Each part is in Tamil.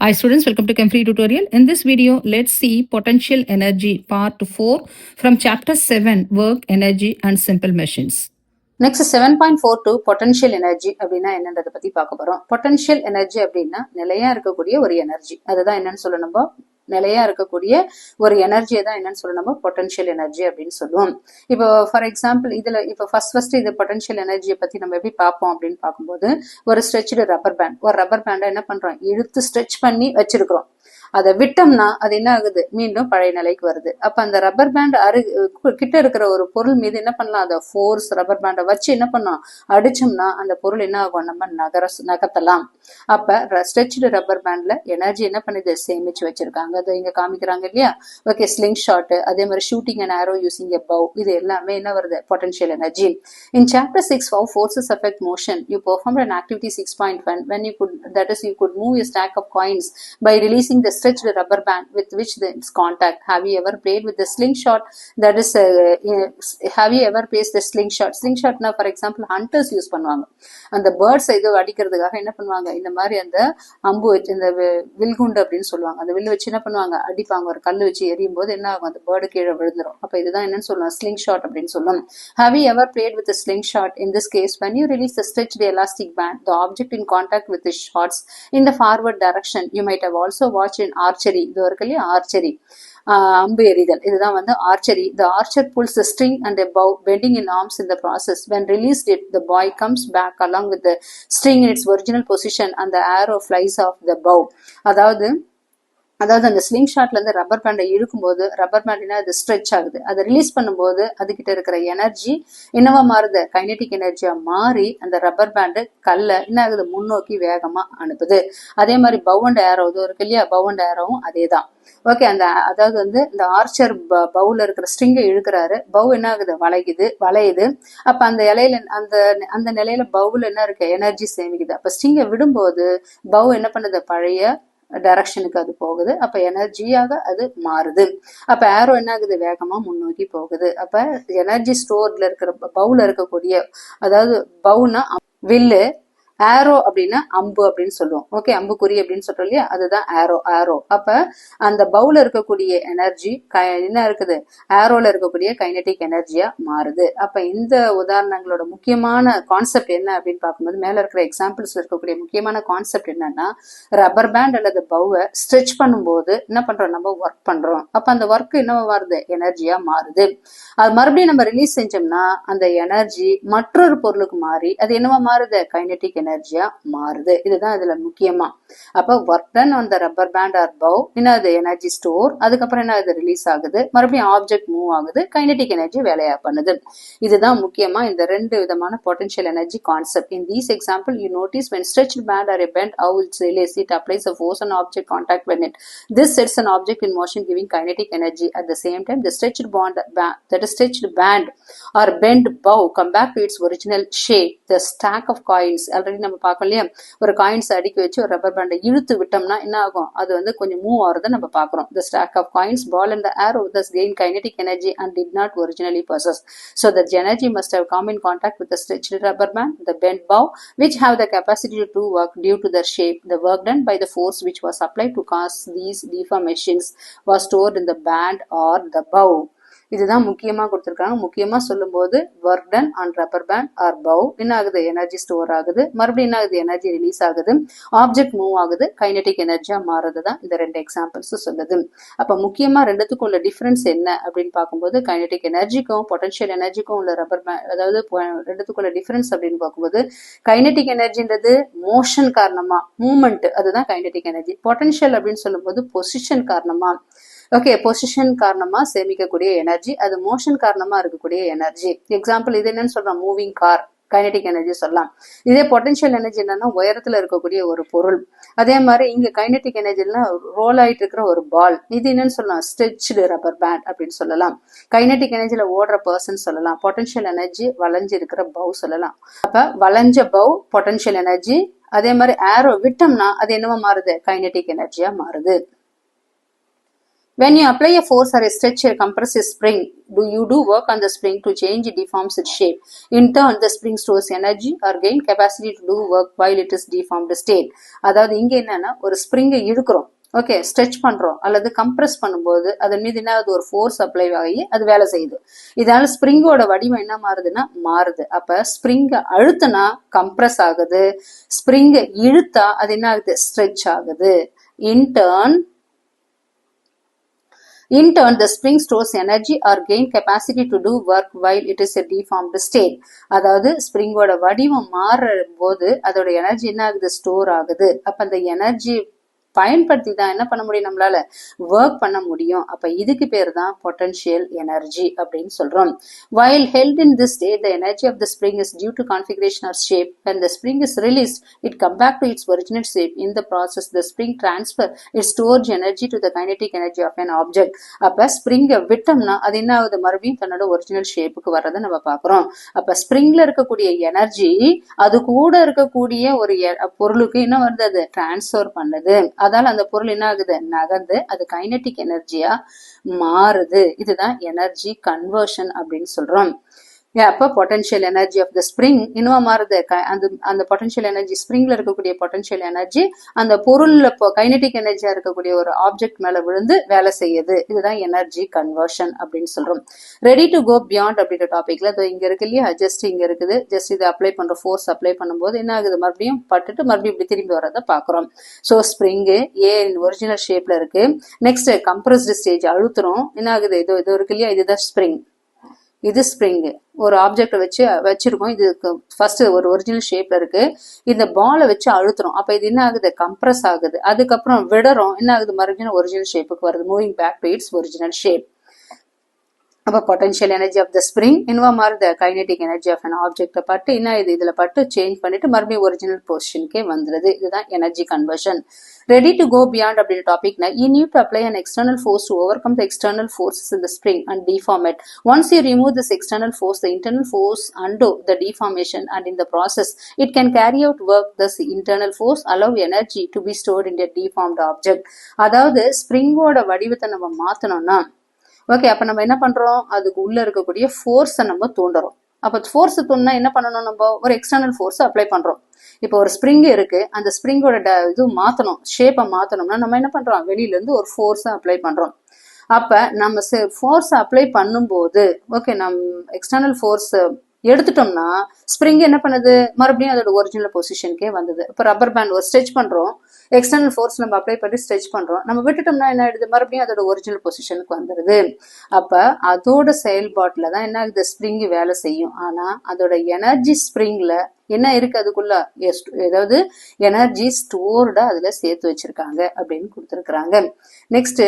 Hi students, welcome to Chem Free tutorial. In this video, let's see potential energy part 4 from chapter 7 work, energy and simple machines. Next 7.42 potential energy அப்படின்னா என்னன்றதை பத்தி பார்க்க போறோம். பொட்டன்ஷியல் எனர்ஜி அப்படின்னா நிலையா இருக்கக்கூடிய ஒரு எனர்ஜி, அதுதான் என்னன்னு சொல்லணும். நிலையா இருக்கக்கூடிய ஒரு எனர்ஜியை தான் என்னன்னு சொல்லணும், பொட்டன்ஷியல் எனர்ஜி அப்படின்னு சொல்லுவோம். இப்போ ஃபார் எக்ஸாம்பிள் இதுல இப்போ ஃபர்ஸ்ட் இது பொட்டன்ஷியல் எனர்ஜியை பத்தி நம்ம எப்படி பார்ப்போம் அப்படின்னு பார்க்கும்போது, ஒரு ஸ்ட்ரெச்டு ரப்பர் பேண்ட், ஒரு ரப்பர் பேண்டை என்ன பண்றோம், இழுத்து ஸ்ட்ரெச் பண்ணி வச்சிருக்கிறோம். அதை விட்டோம்னா அது என்ன ஆகுது, மீண்டும் பழைய நிலைக்கு வருது. அப்ப அந்த ரப்பர் பேண்ட் கிட்ட இருக்கிற ஒரு பொருள் மீது என்ன பண்ணலாம், அதை ஃபோர்ஸ் ரப்பர் பேண்டை வச்சு என்ன பண்ணோம், அடிச்சோம்னா அந்த பொருள் என்ன ஆகும், நம்ம நகர்த்தலாம். அப்ப ஸ்ட்ரெச்டு ரப்பர் பேண்ட்ல எனர்ஜி என்ன பண்ணுது, சேமிச்சு வச்சிருக்காங்க. அதை இங்க காமிக்கிறாங்க இல்லையா. ஓகே, ஸ்லிங் ஷாட், அதே மாதிரி shooting and arrow using a bow, இது எல்லாமே என்ன வருது, potential energy. In chapter 6 how forces affect motion, you performed an activity 6.1 when you could, that is you could move a stack of coins by releasing the stretched rubber band with which it's contact. Have you ever played with the slingshot? That is have you ever placed the slingshot? Slingshot na for example hunters use பண்ணுவாங்க. அந்த பேர்ட்ஸ் இது அடிக்கிறதுக்காக என்ன பண்ணுவாங்க, இந்த மாதிரி அந்த அம்பு வச்சு, இந்த வில்குண்டு அப்படின்னு சொல்லுவாங்க, அந்த வில்லு வச்சு என்ன பண்ணுவாங்க, அடிப்பாங்க. ஒரு கல்லு வச்சு எரியும் போது என்ன ஆகும், அந்த பேர்டு கீழே விழுந்துரும். அப்ப இதுதான் என்னன்னு சொல்லலாம், ஸ்லிங் ஷாட் அப்படின்னு சொல்லுவோம். Have you ever played with the slingshot? In this case, when you release the stretched elastic band, the object in contact with the shots in the forward direction. You might have also watched in archery, இது இருக்கு இல்லையா, ஆர்ச்சரி, அம்பு எறிதல், இதுதான் வந்து archery. The archer pulls the string and a bow, bending in arms in the process. When released it, the boy comes back along with the string in its original position and the arrow flies off the bow. அதாவது அந்த ஸ்லிங் ஷாட்ல இருந்து ரப்பர் பேண்டை இழுக்கும் போது ரப்பர் பேண்ட் அது ஸ்ட்ரெச் ஆகுது. அதை ரிலீஸ் பண்ணும்போது அதுகிட்ட இருக்கிற எனர்ஜி என்னவா மாறுது, கைனெட்டிக் எனர்ஜியா மாறி அந்த ரப்பர் பேண்டு கல்ல என்ன ஆகுது, முன்னோக்கி வேகமா அனுப்புது. அதே மாதிரி பவ் அண்ட் ஏரோ இருக்கு இல்லையா, பவ் அண்ட் ஏரோவும் அதே தான். ஓகே, அதாவது வந்து இந்த ஆர்ச்சர் பவுல இருக்கிற ஸ்ட்ரிங்கை இழுக்கிறாரு, பவ் என்ன ஆகுது, வளையுது. அப்ப அந்த இலையில அந்த நிலையில பவுல என்ன இருக்கு, எனர்ஜி சேமிக்குது. அப்ப ஸ்ட்ரிங்கை விடும்போது பவ் என்ன பண்ணுது, பழைய டைரக்ஷனுக்கு அது போகுது. அப்ப எனர்ஜியாக அது மாறுது. அப்ப ஏரோ என்ன ஆகுது, வேகமா முன்னோக்கி போகுது. அப்ப எனர்ஜி ஸ்டோர்ல இருக்கிற பவுல இருக்கக்கூடிய, அதாவது பவுனா வில்லு, ஆரோ அப்படின்னா அம்பு அப்படின்னு சொல்லுவோம். ஓகே, அம்புக்குறி அப்படின்னு சொல்றோம் இல்லையா, அதுதான் ஆரோ. அப்ப அந்த பவுல இருக்கக்கூடிய எனர்ஜி என்ன இருக்குது, ஆரோல இருக்கக்கூடிய கைனெட்டிக் எனர்ஜியா மாறுது. அப்ப இந்த உதாரணங்களோட முக்கியமான கான்செப்ட் என்ன அப்படின்னு பார்க்கும்போது, மேல இருக்கிற எக்ஸாம்பிள்ஸ் இருக்கக்கூடிய முக்கியமான கான்செப்ட் என்னன்னா, ரப்பர் பேண்ட் அல்லது பவுவை ஸ்ட்ரெச் பண்ணும்போது என்ன பண்றோம், நம்ம ஒர்க் பண்றோம். அப்ப அந்த ஒர்க் என்ன மாறுது, எனர்ஜியா மாறுது. அது மறுபடியும் நம்ம ரிலீஸ் செஞ்சோம்னா அந்த எனர்ஜி மற்றொரு பொருளுக்கு மாறி அது என்னவா மாறுது, கைனெட்டிக் எனர்ஜியா மாறுது. இதுதான் இதுல முக்கியமா. அப்ப work done on the rubber band or bow, என்ன அது எனர்ஜி ஸ்டோர், அதுக்கப்புறம் என்ன அது ரிலீஸ் ஆகுது, மறுபடியும் ஆப்ஜெக்ட் மூவ் ஆகுது, கைனெட்டிக் எனர்ஜி வேலையா பண்ணுது. இதுதான் முக்கியமா இந்த ரெண்டு விதமான potential energy concept. In these example you notice when stretched band or a bent how it's released, it applies a force on object contact when it this sets an object in motion giving kinetic energy. At the same time the stretched band or bent bow come back to its original shape. The stack of coins, already நம்ம பார்க்கோம் இல்லையா, ஒரு காயின்ஸ் அடுக்கி வச்சு ஒரு ரப்பர் பேண்டை இழுத்து விட்டோம்னா என்ன ஆகும், அது வந்து கொஞ்சம் மூவ் ஆகிறத நம்ம பார்க்கிறோம். The stack of coins, ball and the arrow thus gain kinetic energy and did not originally possess. So the energy must have come in contact with the stretched rubber band, the bent bow, which have the capacity to do work due to their shape. The work done by the force which was applied to cause these deformations was stored in the band or the bow. இதுதான் முக்கியமா கொடுத்திருக்காங்க. முக்கியமா சொல்லும் போது work done on rubber band or bow என்ன ஆகுது, எனர்ஜி ஸ்டோர் ஆகுது, மறுபடியும் என்ன ஆகுது, எனர்ஜி ரிலீஸ் ஆகுது, ஆப்ஜெக்ட் மூவ் ஆகுது, கைனெட்டிக் எனர்ஜியா மாறுதுதான் இந்த ரெண்டு எக்ஸாம்பிள்ஸ் சொல்லுது. அப்ப முக்கியமா ரெண்டுத்துக்கும் உள்ள டிஃபரன்ஸ் என்ன அப்படின்னு பார்க்கும்போது, கைனெட்டிக் எனர்ஜிக்கும் பொட்டன்ஷியல் எனர்ஜிக்கும் உள்ள ரப்பர் பேண்ட், அதாவது ரெண்டுத்துக்குள்ள டிஃபரன்ஸ் அப்படின்னு பார்க்கும்போது, கைனெட்டிக் எனர்ஜின்றது மோஷன் காரணமா மூவ்மெண்ட், அதுதான் கைனெட்டிக் எனர்ஜி. பொட்டன்ஷியல் அப்படின்னு சொல்லும் போது பொசிஷன் காரணமா, ஓகே, பொசிஷன் காரணமா சேமிக்கக்கூடிய எனர்ஜி, அது மோஷன் காரணமா இருக்கக்கூடிய எனர்ஜி. எக்ஸாம்பிள் இது என்னன்னு சொல்றோம், மூவிங் கார், கைனெட்டிக் எனர்ஜி சொல்லலாம். இதே பொட்டன்ஷியல் எனர்ஜி என்னன்னா உயரத்துல இருக்கக்கூடிய ஒரு பொருள். அதே மாதிரி இங்க கைனெட்டிக் எனர்ஜினா ரோல் ஆயிட்டு இருக்கிற ஒரு பால். இது என்னன்னு சொல்லலாம், ஸ்ட்ரெச்டு ரப்பர் பேண்ட் அப்படின்னு சொல்லலாம். கைனெட்டிக் எனர்ஜில ஓடுற பர்சன் சொல்லலாம். பொட்டன்ஷியல் எனர்ஜி வளைஞ்சு இருக்கிற பவ் சொல்லலாம். அப்ப வளைஞ்ச பவ் பொட்டன்ஷியல் எனர்ஜி. அதே மாதிரி ஆரோ விட்டோம்னா அது என்னவா மாறுது, கைனெட்டிக் எனர்ஜியா மாறுது. When you apply a force or a stretch or compress a spring, you do work on the spring to change it deforms its shape. In turn, the spring stores energy or gain capacity to do work while it is deformed state. அதாவது இங்க என்னன்னா ஒரு ஸ்ப்ரிங்கை இழுக்கிறோம், ஓகே, ஸ்ட்ரெச் பண்றோம் அல்லது கம்ப்ரஸ் பண்ணும்போது அதன் மீது என்ன ஆகுது, ஒரு ஃபோர்ஸ் அப்ளை ஆகி அது வேலை செய்யுது. இதனால ஸ்ப்ரிங்கோட வடிவம் என்ன மாறுதுன்னா மாறுது. அப்ப ஸ்ப்ரிங்கை அழுத்தினா கம்ப்ரஸ் ஆகுது, ஸ்ப்ரிங்கை இழுத்தா அது என்ன ஆகுது, ஸ்ட்ரெச் ஆகுது. In turn, the spring stores energy or gain capacity to do work while it is a deformed state. அதாவது ஸ்ப்ரிங்கோட வடிவம் மாறும் போது அதோட எனர்ஜி என்ன ஆகுது, ஸ்டோர் ஆகுது. அப்ப அந்த எனர்ஜி பயன்படுத்தி தான் என்ன பண்ண முடியும், நம்மளால ஒர்க் பண்ண முடியும். அப்ப இதுக்கு பேர் தான் பொட்டன்ஷியல் எனர்ஜி அப்படின்னு சொல்றோம். While held in this state, the energy of the spring is due to configuration or shape. When the spring is released, it come back to its original shape. In the process, the spring transfer its stored energy to the kinetic energy of an object. அப்ப ஸ்ப்ரிங்கை விட்டோம்னா அது என்ன ஆகுது, மறுபடியும் தன்னோட ஒரிஜினல் ஷேப்புக்கு வர்றதை நம்ம பாக்குறோம். அப்ப ஸ்ப்ரிங்ல இருக்கக்கூடிய எனர்ஜி அது கூட இருக்கக்கூடிய ஒரு பொருளுக்கு என்ன வருது, அது டிரான்ஸ்பர் பண்ணுது. அதால அந்த பொருள் என்ன ஆகுது, நகர்ந்து அது கைனடிக் எனர்ஜியா மாறுது. இதுதான் எனர்ஜி கன்வர்ஷன் அப்படின்னு சொல்றோம். அப்ப potential energy of the spring இன்னும் மாறுது. அந்த பொட்டன்ஷியல் எனர்ஜி, ஸ்ப்ரிங்ல இருக்கக்கூடிய பொட்டன்ஷியல் எனர்ஜி அந்த பொருள்ல கைனடிக் எனர்ஜியா இருக்கக்கூடிய ஒரு ஆப்ஜெக்ட் மேல விழுந்து வேலை செய்யுது. இதுதான் எனர்ஜி கன்வர்ஷன் அப்படின்னு சொல்றோம். ரெடி டு கோ பியாண்ட் அப்படின்ற டாபிக்ல இங்க இருக்கு இல்லையா, ஜஸ்ட் இங்க இருக்குது, ஜஸ்ட் இதை அப்ளை பண்ற ஃபோர்ஸ் அப்ளை பண்ணும்போது என்ன ஆகுது, மறுபடியும் பட்டுட்டு மறுபடியும் இப்படி திரும்பி வர்றதை பாக்குறோம். சோ ஸ்ப்ரிங்கு ஒரிஜினல் ஷேப்ல இருக்கு. நெக்ஸ்ட் கம்ப்ரஸ்டு ஸ்டேஜ் அழுத்துறோம், என்ன ஆகுது, இது இருக்கு இல்லையா, இதுதான் ஸ்ப்ரிங். இது ஸ்ப்ரிங், ஒரு ஆப்ஜெக்ட வச்சிருக்கோம். இது ஃபர்ஸ்ட் ஒரு ஒரிஜினல் ஷேப்ல இருக்கு. இந்த பாலை வச்சு அழுத்துறோம். அப்ப இது என்ன ஆகுது, கம்ப்ரஸ் ஆகுது. அதுக்கப்புறம் விடுறோம், என்ன ஆகுது, மறுபடியும் ஒரிஜினல் ஷேப்புக்கு வருது, moving back to its original shape. அப்ப potential energy of the spring இன்னும் மாறுது, கைனடிக் எனர்ஜி ஆஃப் அன் ஆப்ஜெக்ட பட்டு என்ன இது, இதுல பட்டு சேஞ்ச் பண்ணிட்டு மறுபடியும் ஒரிஜினல் பொசிஷனுக்கே வந்துருது. இதுதான் energy conversion. Ready to go beyond அப்படின்ற டாபிக்னா, you need to apply an external force to overcome the external forces in the spring and deform it. Once you remove this external force, the internal force undo the deformation, and in the process it can carry out work. Thus internal force allow energy to be stored in a deformed object. அதாவது ஸ்ப்ரிங்கோட வடிவத்தை நம்ம மாத்தணும்னா, ஓகே, அப்ப நம்ம என்ன பண்றோம், அதுக்கு உள்ள இருக்கக்கூடிய ஃபோர்ஸை நம்ம தூண்டுறோம். அப்ப ஃபோர்ஸ் தூண்டினா என்ன பண்ணணும், நம்ம ஒரு எக்ஸ்டர்னல் ஃபோர்ஸ் அப்ளை பண்றோம். இப்போ ஒரு ஸ்ப்ரிங் இருக்கு, அந்த ஸ்ப்ரிங்கோட இது மாத்தணும், ஷேப்பை மாத்தணும்னா நம்ம என்ன பண்றோம், வெளியில இருந்து ஒரு ஃபோர்ஸை அப்ளை பண்றோம். அப்ப நம்ம ஃபோர்ஸ் அப்ளை பண்ணும்போது, ஓகே, நம்ம எக்ஸ்டர்னல் ஃபோர்ஸ் எடுத்துட்டோம்னா ஸ்ப்ரிங் என்ன பண்ணுது, மறுபடியும் அதோட ஒரிஜினல் பொசிஷனுக்கே வந்தது. இப்போ ரப்பர் பேண்ட் ஒரு ஸ்ட்ரெச் பண்றோம், எக்ஸ்டர்னல் ஃபோர்ஸ் நம்ம அப்ளை பண்ணி ஸ்ட்ரெச் பண்றோம், நம்ம விட்டுட்டோம்னா என்ன ஆயிடுது, மறுபடியும் அதோட ஒரிஜினல் பொசிஷனுக்கு வந்துடுது. அப்ப அதோட செயல்பாட்டுல தான் என்ன ஆகுது, ஸ்ப்ரிங் வேலை செய்யும். ஆனா அதோட எனர்ஜி ஸ்ப்ரிங்ல என்ன இருக்கு, அதுக்குள்ள ஏதாவது எனர்ஜி ஸ்டோர்டா அதுல சேர்த்து வச்சிருக்காங்க அப்படின்னு கொடுத்துருக்காங்க. Next,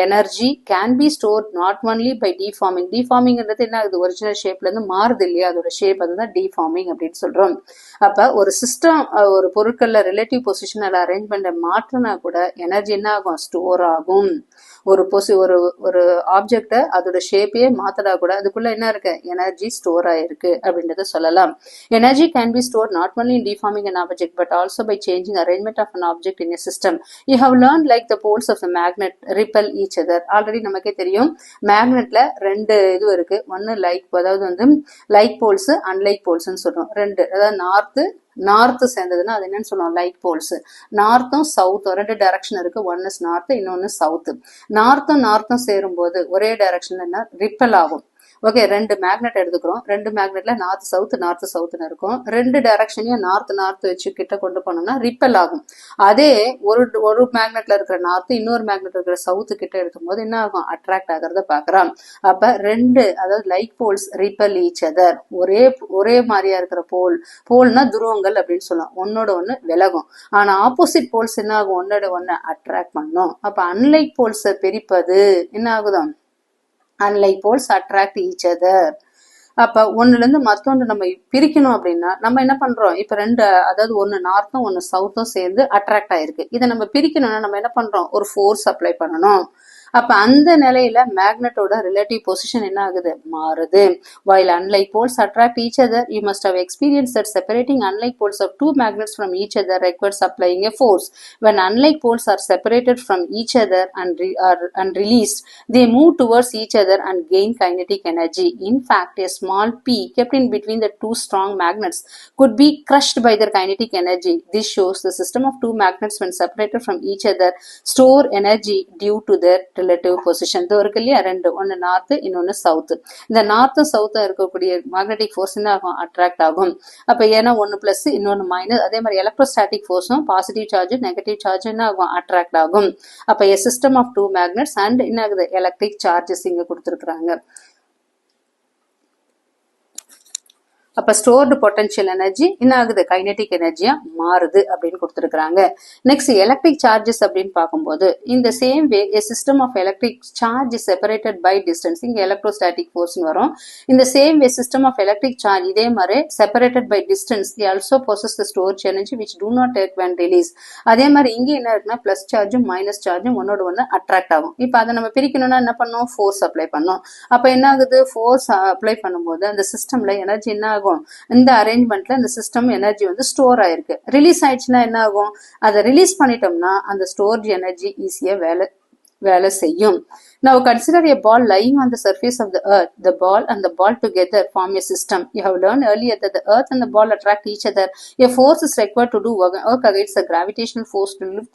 energy can be stored not only by deforming. டிஃபார்மிங்ன்றது என்ன ஆகுது, ஒரிஜினல் ஷேப்ல இருந்து மாறுது இல்லையா, அதோட ஷேப், அதுதான் டிஃபார்மிங் அப்படின்னு சொல்றோம். அப்ப ஒரு சிஸ்டம் ஒரு பொருட்கள்ல ரிலேட்டிவ் பொசிஷன் அல்ல அரேஞ்ச்மெண்ட் மாற்றினா கூட எனர்ஜி என்ன ஆகும், ஸ்டோர் ஆகும். ஒரு ஆப்ஜெக்ட அதோட ஷேப்பையே மாத்தடா கூட அதுக்குள்ள என்ன இருக்கு, எனர்ஜி ஸ்டோர் ஆயிருக்கு அப்படின்றத சொல்லலாம். Energy can B stored not only in deforming an object but also by changing arrangement of an object in a system. You have learned like the poles of a magnet repel each other. Already நமக்கே தெரியும், மேக்னெட்ல ரெண்டு இது இருக்கு. ஒன்னு அதாவது லைக் போல்ஸ், அன்லைக் போல்ஸ்ன்னு சொல்றோம். ரெண்டு, அதாவது நார்த் சேர்ந்ததுன்னா அது என்னன்னு சொல்லுவோம், லைக் போல்ஸ். நார்த்தும் சவுத்தும் ரெண்டு டைரக்ஷன் இருக்கு, ஒன்னு நார்த், இன்னொன்னு சவுத். நார்த்தும் சேரும் போது ஒரே டைரக்ஷன்ல ரிப்பல் ஆகும். ஓகே, ரெண்டு மேக்னெட் எடுத்துக்கிறோம், ரெண்டு மேக்னெட்ல நார்த் சவுத்னு இருக்கும். ரெண்டு டைரக்ஷனையும் நார்த் வச்சு கிட்ட கொண்டு போனோம்னா ரிப்பல் ஆகும். அதே ஒரு மேக்னெட்ல இருக்கிற நார்த் இன்னொரு மேக்னெட் இருக்கிற சவுத் கிட்ட எடுக்கும் போது என்ன ஆகும், அட்ராக்ட் ஆகிறத பாக்குறோம். அப்ப ரெண்டு, அதாவது like poles repel each other. ஒரே மாதிரியா இருக்கிற போல்னா துருவங்கள் அப்படின்னு சொல்லலாம், ஒன்னோட ஒண்ணு விலகும். ஆனா ஆப்போசிட் போல்ஸ் என்ன ஆகும், ஒன்னோட ஒண்ணு அட்ராக்ட் பண்ணும். அப்ப அன்லைக் போல்ஸ் பிரிப்பது என்ன ஆகுதான், unlike poles attract each other. அப்ப ஒண்ணுல இருந்து மத்தொன்று நம்ம பிரிக்கணும் அப்படின்னா நம்ம என்ன பண்றோம், இப்ப ரெண்டு, அதாவது ஒன்னு நார்த்தும் ஒன்னு சவுத்தும் சேர்ந்து அட்ராக்ட் ஆயிருக்கு. இதை நம்ம பிரிக்கணும்னா நம்ம என்ன பண்றோம், ஒரு ஃபோர்ஸ் அப்ளை பண்ணணும். அப்ப அந்த நிலையில மேக்னெட்டோட ரிலேட்டிவ் பொசிஷன் என்ன ஆகுது, மாறுது. while unlike poles attract each other, you must have experienced that separating unlike poles of two magnets from each other requires applying a force. When unlike poles are separated from each other and released, they move towards each other and gain kinetic energy. In fact, a small p kept in between the two strong magnets could be crushed by their kinetic energy. This shows the system of two magnets when separated from each other store energy due to their relative position. இது இருக்கு இல்லையா, ரெண்டு, ஒன்னு நார்த் இன்னொன்னு சவுத். இந்த நார்த்தும் சவுத்தும் இருக்கக்கூடிய மேக்னெட்டிக் ஃபோர்ஸ் என்ன ஆகும், அட்ராக்ட் ஆகும். அப்ப ஏன்னா ஒன்னு பிளஸ் இன்னொன்னு மைனஸ், அதே மாதிரி எலக்ட்ரோஸ்டாட்டிக் ஃபோர்ஸும் பாசிட்டிவ் சார்ஜ் நெகட்டிவ் சார்ஜ் என்ன ஆகும், அட்ராக்ட் ஆகும். அப்ப a system of two magnets and என்ன ஆகுது, எலக்ட்ரிக் சார்ஜஸ் இங்க கொடுத்திருக்காங்க. அப்ப ஸ்டோர்டு பொட்டன்ஷியல் எனர்ஜி என்ன ஆகுது, கைனெட்டிக் எனர்ஜியா மாறுது அப்படின்னு கொடுத்திருக்காங்க. நெக்ஸ்ட் எலக்ட்ரிக் சார்ஜஸ் அப்படின்னு பார்க்கும்போது இந்த same way a system of electric charge is separated by distance, இங்க எலக்ட்ரோஸ்டாட்டிக் ஃபோர்ஸ் வரும். இந்த same way system of electric charge இதே மாதிரி separated by distance they also possess the storage energy which do not take when released. அதே மாதிரி இங்க என்ன இருக்குன்னா பிளஸ் சார்ஜும் மைனஸ் சார்ஜும் ஒன்னோட ஒன்னு அட்ராக்ட் ஆகும். இப்ப அதை நம்ம பிரிக்கணும்னா என்ன பண்ணோம், ஃபோர்ஸ் அப்ளை பண்ணோம். அப்ப என்ன ஆகுது, ஃபோர்ஸ் அப்ளை பண்ணும்போது அந்த சிஸ்டம்ல எனர்ஜி என்ன ஆகும், இந்த அரேஞ்ச்மெண்ட்ல இந்த சிஸ்டம் எனர்ஜி வந்து ஸ்டோர் ஆயிருக்கு. ரிலீஸ் ஆயிடுச்சுன்னா என்ன ஆகும், அதை ரிலீஸ் பண்ணிட்டோம்னா அந்த ஸ்டோர்ட் எனர்ஜி ஈஸியா வேலை செய்யும். Now consider a ball lying on the surface of the earth. The ball and the ball together form a system. You have learned earlier that the earth and the ball attract each other. A force is required to do work against the gravitational force to lift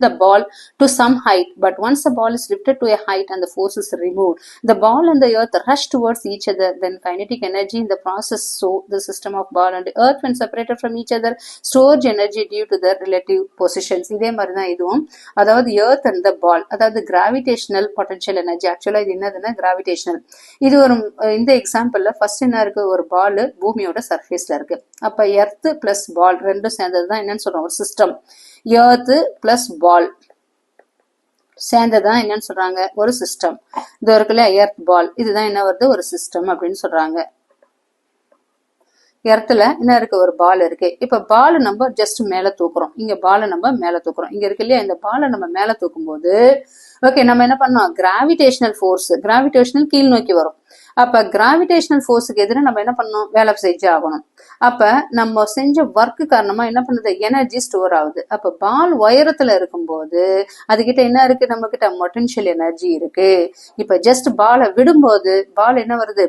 the ball to some height. But once the ball is lifted to a height and the force is removed, the ball and the earth rush towards each other. Then kinetic energy in the process. So the system of ball and the earth when separated from each other stores energy due to their relative positions. இதே மாதிரி தான் இதுவும், அதாவது earth and the ball, அதாவது gravitational potential energy. ஆக்சுவலா இது என்னதுன்னா கிராவிடேஷனல். இது ஒரு இந்த எக்ஸாம்பிள்ல ஃபர்ஸ்ட் என்ன இருக்கு, ஒரு பால் பூமியோட சர்ஃபேஸ்ல இருக்கு. அப்ப எர்த் பிளஸ் பால் ரெண்டும் சேர்ந்ததுதான் என்னன்னு சொல்றோம், ஒரு சிஸ்டம். எர்த் பிளஸ் பால் சேர்ந்ததான் என்னன்னு சொல்றாங்க, ஒரு சிஸ்டம். இது இருக்குல்ல எர்த் பால், இதுதான் என்ன வருது, ஒரு சிஸ்டம் அப்படின்னு சொல்றாங்க. இடத்துல என்ன இருக்கு, ஒரு பால் இருக்கு. இப்ப பால் நம்ம ஜஸ்ட் மேல தூக்குறோம், இங்க பால் நம்ம மேல தூக்குறோம். இங்க இருக்கு இல்லையா, இந்த பாலை நம்ம மேல தூக்கும் போது ஓகே நம்ம என்ன பண்ணோம், கிராவிடேஷனல் ஃபோர்ஸ், கிராவிடேஷனல் கீழ் நோக்கி வரும். அப்ப கிராவிடேஷனல் ஃபோர்ஸுக்கு எதிராக நம்ம என்ன பண்ணணும், வேலை செஞ்சு ஆகணும். அப்ப நம்ம செஞ்ச ஒர்க்கு காரணமா என்ன பண்ணுது, எனர்ஜி ஸ்டோர் ஆகுது. அப்ப பால் உயரத்துல இருக்கும்போது அதுகிட்ட என்ன இருக்கு, நம்ம கிட்ட பொட்டன்ஷியல் எனர்ஜி இருக்கு. இப்ப ஜஸ்ட் பாலை விடும்போது பால் என்ன வருது,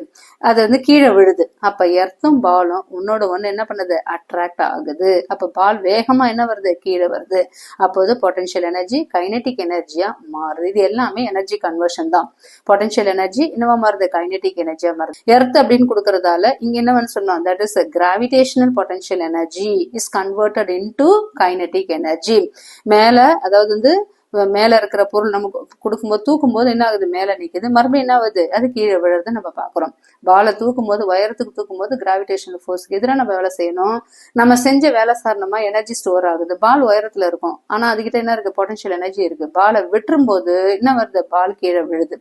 அது வந்து கீழே விழுது. அப்ப எர்த்தும் பாலும் உன்னோட ஒண்ணு என்ன பண்ணுது, அட்ராக்ட் ஆகுது. அப்ப பால் வேகமா என்ன வருது, கீழே வருது. அப்போது பொட்டன்ஷியல் எனர்ஜி கைனெட்டிக் எனர்ஜியா மாறுது. இது எல்லாமே எனர்ஜி கன்வர்ஷன் தான். பொட்டன்ஷியல் எனர்ஜி என்னவா மாறுது, கைனெட்டிக் எனர்ஜியா மாறுது. எர்த் அப்படின்னு கொடுக்கறதால இங்க என்னன்னு சொன்னோம், that is gravitational potential energy is converted into kinetic energy. மேல அதாவது வந்து மேல இருக்கிற பொருள் நமக்கு கொடுக்கும்போது தூக்கும் போது என்ன ஆகுது, மேல நிக்குது, மறுபடியும் என்ன ஆகுது, அது கீழே விழுறது நம்ம பாக்குறோம். பாலை தூக்கும் போது உயரத்துக்கு தூக்கும் போது கிராவிடேஷனல் ஃபோர்ஸ்க்கு எதிராக நம்ம வேலை செய்யணும். நம்ம செஞ்ச வேலை சாரணமா எனர்ஜி ஸ்டோர் ஆகுது. பால் உயரத்துல இருக்கும், ஆனா அதுகிட்ட என்ன இருக்கு, பொட்டன்ஷியல் எனர்ஜி இருக்கு. பாலை விட்டுரும் போது என்ன வருது, பால் கீழே விழுது.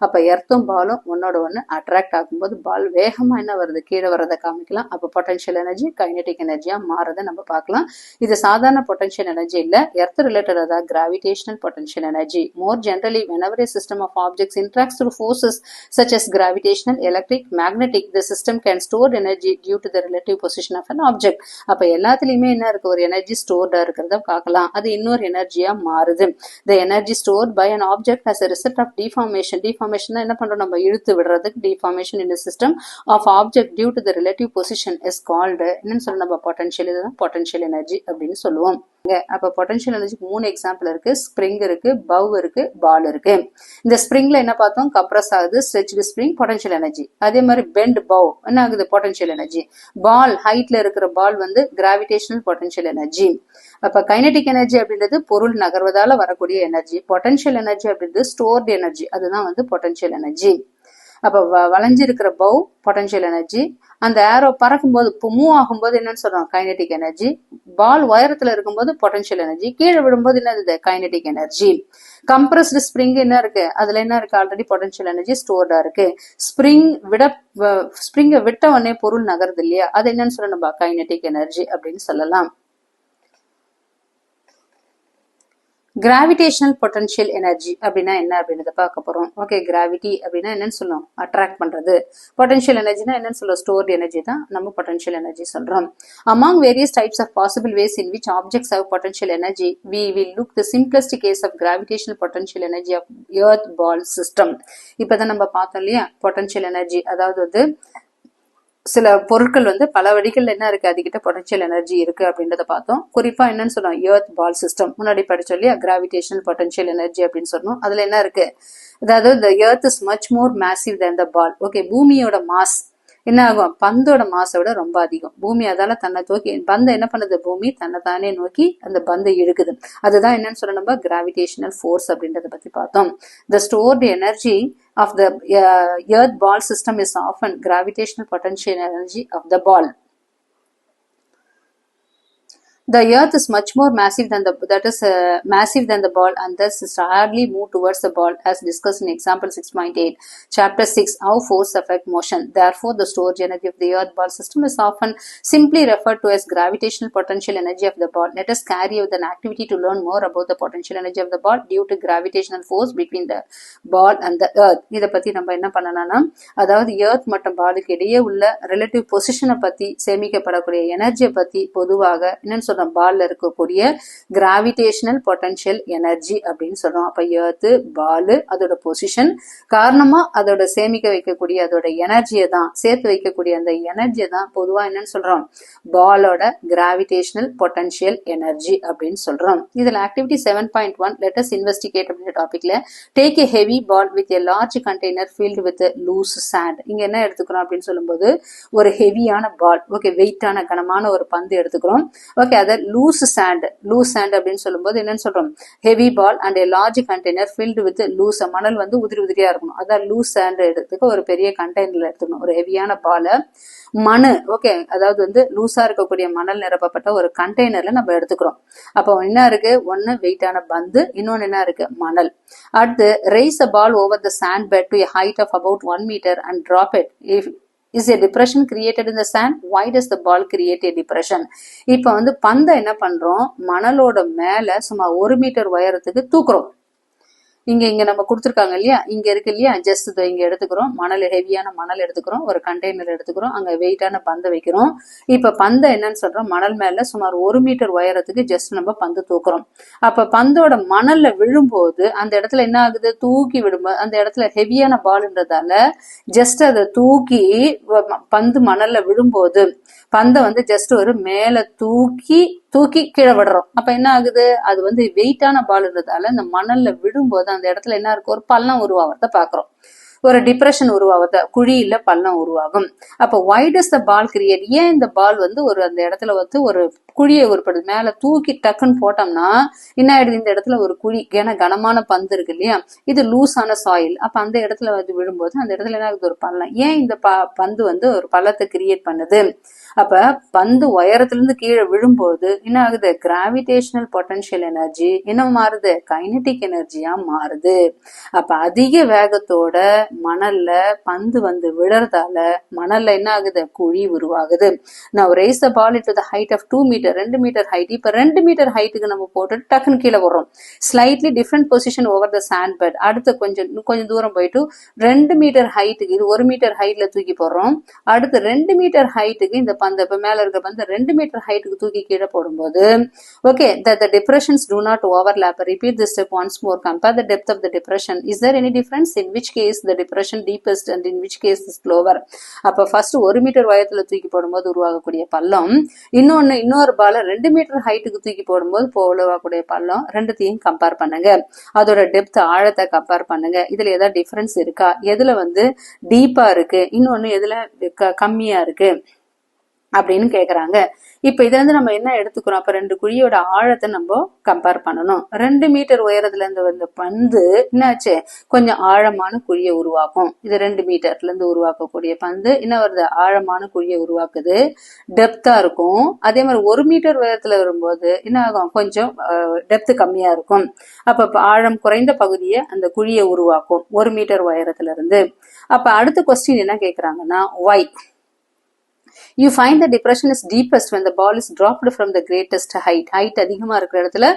அப்ப எர்த்தும் பாலும் ஒன்னோட ஒண்ணு அட்ராக்ட் ஆகும்போது பால் வேகமா என்ன வருது, கீழே வர்றதை காமிக்கலாம். அப்ப பொட்டன்ஷியல் எனர்ஜி கைனெட்டிக் எனர்ஜியா மாறதை நம்ம பார்க்கலாம். இது சாதாரண பொட்டன்ஷியல் எனர்ஜி இல்ல, எர்த் ரிலேட்டட் அதாவது gravitational potential energy. More generally, whenever a system of objects interacts through forces such as gravitational, electric, magnetic, the system can store energy due to the relative position of an object. அப்ப எல்லாத்துலயுமே என்ன இருக்கு, ஒரு எனர்ஜி ஸ்டோர்டா இருக்கிறத பார்க்கலாம். அது இன்னொரு எனர்ஜியா மாறுது. The energy stored by an object as a result of deformation. Deformation என்ன பண்றோம், நம்ம இழுத்து விடுறதுக்கு deformation in the system of object due to the relative position is called என்னன்னு சொல்ல, நம்ம பொட்டன்ஷியல், இதுதான் பொட்டன்ஷியல் எனர்ஜி அப்படின்னு சொல்லுவோம். அப்ப பொட்டன்ஷியல் எனர்ஜிக்கு 3 எக்ஸாம்பிள் இருக்கு. ஸ்ப்ரிங் இருக்கு, பவ் இருக்கு, பால் இருக்கு. இந்த ஸ்ப்ரிங்ல என்ன பார்த்தோம், கம்ப்ரஸ் ஆகுது, ஸ்ட்ரெச்டு ஸ்ப்ரிங் பொட்டன்ஷியல் எனர்ஜி. அதே மாதிரி பெண்ட் பவ் என்ன ஆகுது, பொட்டன்ஷியல் எனர்ஜி. பால் ஹைட்ல இருக்கிற பால் வந்து கிராவிடேஷனல் பொட்டன்ஷியல் எனர்ஜி. அப்ப கைனெட்டிக் எனர்ஜி அப்படின்றது பொருள் நகர்வதால வரக்கூடிய எனர்ஜி. பொட்டன்ஷியல் எனர்ஜி அப்படின்றது ஸ்டோர்டு எனர்ஜி, அதுதான் வந்து பொட்டன்ஷியல் எனர்ஜி. அப்ப வளைஞ்சிருக்கிற பவ் பொட்டன்ஷியல் எனர்ஜி. அந்த ஏரோ பறக்கும் போது இப்போ மூவ் ஆகும்போது என்னன்னு சொல்றோம், கைனெட்டிக் எனர்ஜி. பால் உயரத்துல இருக்கும்போது பொட்டன்ஷியல் எனர்ஜி, கீழே விடும்போது என்னது, கைனெட்டிக் எனர்ஜி. கம்ப்ரஸ்டு ஸ்ப்ரிங் என்ன இருக்கு, அதுல என்ன இருக்கு, ஆல்ரெடி பொட்டன்ஷியல் எனர்ஜி ஸ்டோர்டா இருக்கு. ஸ்ப்ரிங்க விட்ட உடனே பொருள் நகருது இல்லையா, அது என்னன்னு சொல்ல, நம்ம கைனெட்டிக் எனர்ஜி அப்படின்னு சொல்லலாம். கிராவிடேஷனல் பொட்டன்ஷியல் எனர்ஜி அப்படின்னா என்ன அப்படின்றத பார்க்க போறோம். ஓகே, கிராவிட்டி அப்படின்னா என்னன்னு சொல்லுவோம், அட்ராக்ட் பண்றது. பொட்டன்ஷியல் எனர்ஜினா என்னன்னு சொல்லுவோம், ஸ்டோர்ட் எனர்ஜி தான் நம்ம பொட்டன்ஷியல் எனர்ஜி சொல்றோம். Among various types of possible ways in which objects have potential energy, we will look the simplest case of gravitational potential energy of earth ball system. இப்பதான் நம்ம பார்த்தோம் இல்லையா, பொட்டன்ஷியல் எனர்ஜி, அதாவது வந்து சில பொருட்கள் வந்து பல வழிகள்ல என்ன இருக்கு, அதுகிட்ட பொட்டன்ஷியல் எனர்ஜி இருக்கு அப்படின்றத பார்த்தோம். குறிப்பா என்னன்னு சொன்னோம், எர்த் பால் சிஸ்டம் முன்னாடி படிச்சோம் இல்லையா, கிராவிடேஷனல் பொட்டன்ஷியல் எனர்ஜி அப்படின்னு சொன்னோம். அதுல என்ன இருக்கு, அதாவது the earth is much more massive than the ball. Okay, பூமியோட மாஸ் என்ன ஆகும், பந்தோட மாசை விட ரொம்ப அதிகம். பூமி அதால தன்னை தூக்கி, பந்தை என்ன பண்ணுது, பூமி தன்னை தானே நோக்கி அந்த பந்தை இழுக்குது. அதுதான் என்னன்னு சொல்ல நம்ம கிராவிடேஷனல் ஃபோர்ஸ் அப்படின்றத பத்தி பார்த்தோம். The stored energy of the earth ball system is often gravitational potential energy of the ball. The earth is much more massive than the ball, and thus is hardly move towards the ball, as discussed in example 6.8, chapter 6, how force affect motion. Therefore, the storage energy of the earth ball system is often simply referred to as gravitational potential energy of the ball. Let us carry out an activity to learn more about the potential energy of the ball due to gravitational force between the ball and the earth. இத பத்தி நம்ம என்ன பண்ணலாம்னா, அதாவது earth மற்றும் பாலுக்கு இடையே உள்ள ரிலேட்டிவ் பொசிஷனை பத்தி, சேமிக்கப்படக்கூடிய எனர்ஜியை பத்தி பொதுவாக என்னன்னு சொல்றோம், பால்ல இருக்கக்கூடிய கிராவிடேஷனல் பொட்டன்ஷியல் எனர்ஜி அப்படின்னு சொல்றோம். அப்ப எர்த் பால் அதோட பொசிஷன் காரணமா அதோட சேமிக்க வைக்கக்கூடிய அதோட எனர்ஜியை தான், சேர்த்து வைக்கக்கூடிய அந்த எனர்ஜியை தான் பொதுவா என்னன்னு சொல்றோம், பாலோட கிராவிடேஷனல் பொட்டன்ஷியல் எனர்ஜி அப்படின்னு சொல்றோம். இதுல ஆக்டிவிட்டி 7.1, let us investigate அப்படின்ற டாபிக்ல, take a heavy ball with a large container filled with loose sand. இங்க என்ன எடுத்துக்கிறோம் அப்படின்னு சொல்லும்போது, ஒரு ஹெவியான பால், ஓகே, வெயிட்டான கனமான ஒரு பந்து எடுத்துக்கிறோம். ஓகே, அதை லூஸ் சாண்ட் அப்படின்னு சொல்லும்போது என்னன்னு சொல்றோம், heavy ball and a large container filled with loose, மணல் வந்து உதிரி உதிரியா இருக்கணும், அதான் லூஸ் சாண்ட் எடுத்துக்க ஒரு பெரிய கண்டெய்னர்ல எடுத்துக்கணும். ஒரு ஹெவியான பாலை மண், ஓகே, அதாவது வந்து லூஸா இருக்கக்கூடிய மணல் நிரப்பப்பட்ட ஒரு கண்டெய்னர்ல நம்ம எடுத்துக்கிறோம். அப்போ என்ன இருக்கு, ஒன்னு வெயிட்டான பந்து, இன்னொன்னு என்ன இருக்கு, மணல். அடுத்து raise a ball over the sand bed to a height of about 1 meter and drop it. Is a depression created in the sand? Why does the ball create a depression? இப்ப வந்து பந்தை என்ன பண்றோம், மணலோட மேல சுமார் 1 மீட்டர் உயரத்துக்கு தூக்குறோம். இங்க நம்ம கொடுத்துருக்காங்க இல்லையா, இங்க இருக்கு இல்லையா, ஜஸ்ட் இங்க எடுத்துக்கிறோம், மணல் ஹெவியான மணல் எடுத்துக்கிறோம், ஒரு கண்டெய்னர் எடுத்துக்கிறோம், அங்க வெயிட்டான பந்தை வைக்கிறோம். இப்ப பந்தை என்னன்னு சொல்றோம், மணல் மேல சுமார் 1 மீட்டர் உயரத்துக்கு ஜஸ்ட் நம்ம பந்து தூக்குறோம். அப்ப பந்தோட மணல்ல விழும்போது அந்த இடத்துல என்ன ஆகுது, தூக்கி விடும்போது அந்த இடத்துல ஹெவியான பால்ன்றதால ஜஸ்ட் அதை தூக்கி, பந்து மணல்ல விழும்போது பந்தை வந்து ஜஸ்ட் ஒரு மேல தூக்கி கீழே விடுறோம். அப்ப என்ன ஆகுது, அது வந்து வெயிட்டான பால்ன்றதால இந்த மணல்ல விடும்போது அந்த இடத்துல என்ன இருக்கு, ஒரு பள்ளம் உருவாகிறத பாக்குறோம், ஒரு டிப்ரெஷன் உருவாகுது, குழியில பள்ளம் உருவாகும். அப்ப why does the ball create, ஏன் இந்த பால் வந்து ஒரு அந்த இடத்துல வந்து ஒரு குழியை உருப்படுது, மேல தூக்கி டக்குன்னு போட்டோம்னா என்ன ஆயிடுது, இந்த இடத்துல ஒரு குழி, ஏன்னா கனமான பந்து இருக்கு இல்லையா, இது லூஸான சாயில், அப்ப அந்த இடத்துல வந்து விழும்போது அந்த இடத்துல என்ன ஆகுது, ஒரு பள்ளம். ஏன் இந்த பந்து வந்து ஒரு பள்ளத்தை கிரியேட் பண்ணுது, அப்ப பந்து உயரத்துல இருந்து கீழே விழும்போது என்ன ஆகுது, கிராவிடேஷனல் பொட்டன்ஷியல் எனர்ஜி என்ன மாறுது, கைனடிக் எனர்ஜியா மாறுது. அப்ப அதிக வேகத்தோட மணல்ல பந்து வந்து விழறதால மணல்ல என்ன ஆகுது, குழி உருவாகுது. நான் raise the ball into the height of 2 meter, 2 metre height. இப்ப 2 மீட்டர் ஹைட்டுக்கு நம்ம போட்டு டக்குன்னு கீழே வர்றோம், slightly different position over the sand bed. அடுத்து கொஞ்சம் தூரம் போயிட்டு 2 மீட்டர் ஹைட்டுக்கு, இது 1 மீட்டர் ஹைட்ல தூக்கி போடுறோம். அடுத்து 2 மீட்டர் ஹைட்டுக்கு இந்த பந்து, இப்ப மேல இருக்க பந்து 2 மீட்டர் ஹைட்டுக்கு தூக்கி கீழே போடும்போது, okay, that the depressions do not overlap. Repeat this step once more. Compare the depth of the depression. Is there any difference? In which case the depression deepest and in which case is lower? அப்ப ஃபர்ஸ்ட் 1 மீட்டர் உயரத்துல தூக்கி போடும்போது உருவாகக்கூடிய பள்ளம், இன்னொரு பால 2 மீட்டர் ஹைட்டுக்கு தூக்கி போடும்போது உருவாகக்கூடிய பள்ளம், ரெண்டுத்தையும் கம்பேர் பண்ணுங்க. அதோட டெப்த், ஆழத்தை கம்பேர் பண்ணுங்க. இதுல ஏதாவது டிஃபரன்ஸ் இருக்கா, எதுல வந்து டீப்பா இருக்கு, இன்னொன்னு எதுல கம்மியா இருக்கு அப்படின்னு கேக்குறாங்க. இப்ப இதுல இருந்து நம்ம என்ன எடுத்துக்கிறோம், அப்ப 2 குழியோட ஆழத்தை நம்ம கம்பேர் பண்ணணும். 2 மீட்டர் உயரத்துல இருந்து வந்த பந்து என்னாச்சு, கொஞ்சம் ஆழமான குழியை உருவாக்கும். இது 2 மீட்டர்ல இருந்து உருவாக்கக்கூடிய பந்து என்ன வருது, ஆழமான குழியை உருவாக்குது, டெப்தா இருக்கும். அதே மாதிரி 1 மீட்டர் உயரத்துல வரும்போது என்ன ஆகும், கொஞ்சம் டெப்த் கம்மியா இருக்கும். அப்ப ஆழம் குறைந்த பகுதியை அந்த குழியை உருவாக்கும் 1 மீட்டர் உயரத்துல இருந்து. அப்ப அடுத்த கொஸ்டின் என்ன கேக்குறாங்கன்னா, Y You find the depression is deepest when the ball is dropped from the greatest height. Height அதிகமா இருக்கிற இடத்துல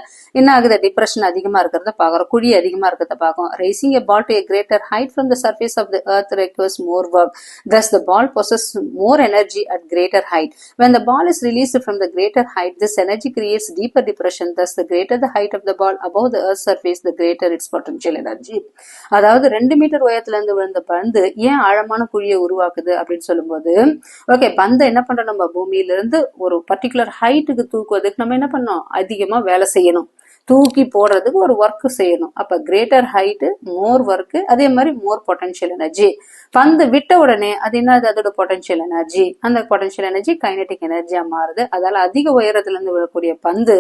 என்ன ஆகுது, டிப்ரெஷன் அதிகமா இருக்கிறத பாக்குறோம், குழி அதிகமா இருக்கிறத பார்க்கும். Raising a ball to a greater height from the surface of the earth requires more work. Thus the ball possesses more energy at greater height. When the ball is released from the greater height, this energy creates deeper depression. Thus the greater the height of the ball above the earth's surface, the greater its potential energy. அதாவது 2 மீட்டர் உயரத்துல இருந்து விழுந்த பந்து ஏன் ஆழமான குழியை உருவாக்குது அப்படின்னு சொல்லும்போது, ஓகே, பந்தை என்ன பண்றோம், நம்ம பூமியில இருந்து ஒரு பர்டிகுலர் ஹைட்டுக்கு தூக்குவதுக்கு நம்ம என்ன பண்ணோம், அதிகமா வேலை செய்யணும், தூக்கி போடுறதுக்கு ஒரு ஒர்க் செய்யணும். அப்ப கிரேட்டர் ஹைட், மோர் ஒர்க், அதே மாதிரி மோர் பொட்டன்ஷியல் எனர்ஜி. பந்து விட்ட உடனே அது என்னது, அதோட பொட்டன்ஷியல் எனர்ஜி, அந்த பொட்டன்ஷியல் எனர்ஜி கைனடிக் எனர்ஜியா மாறுது. அதால அதிக உயரத்துல இருந்து விழக்கூடிய பந்து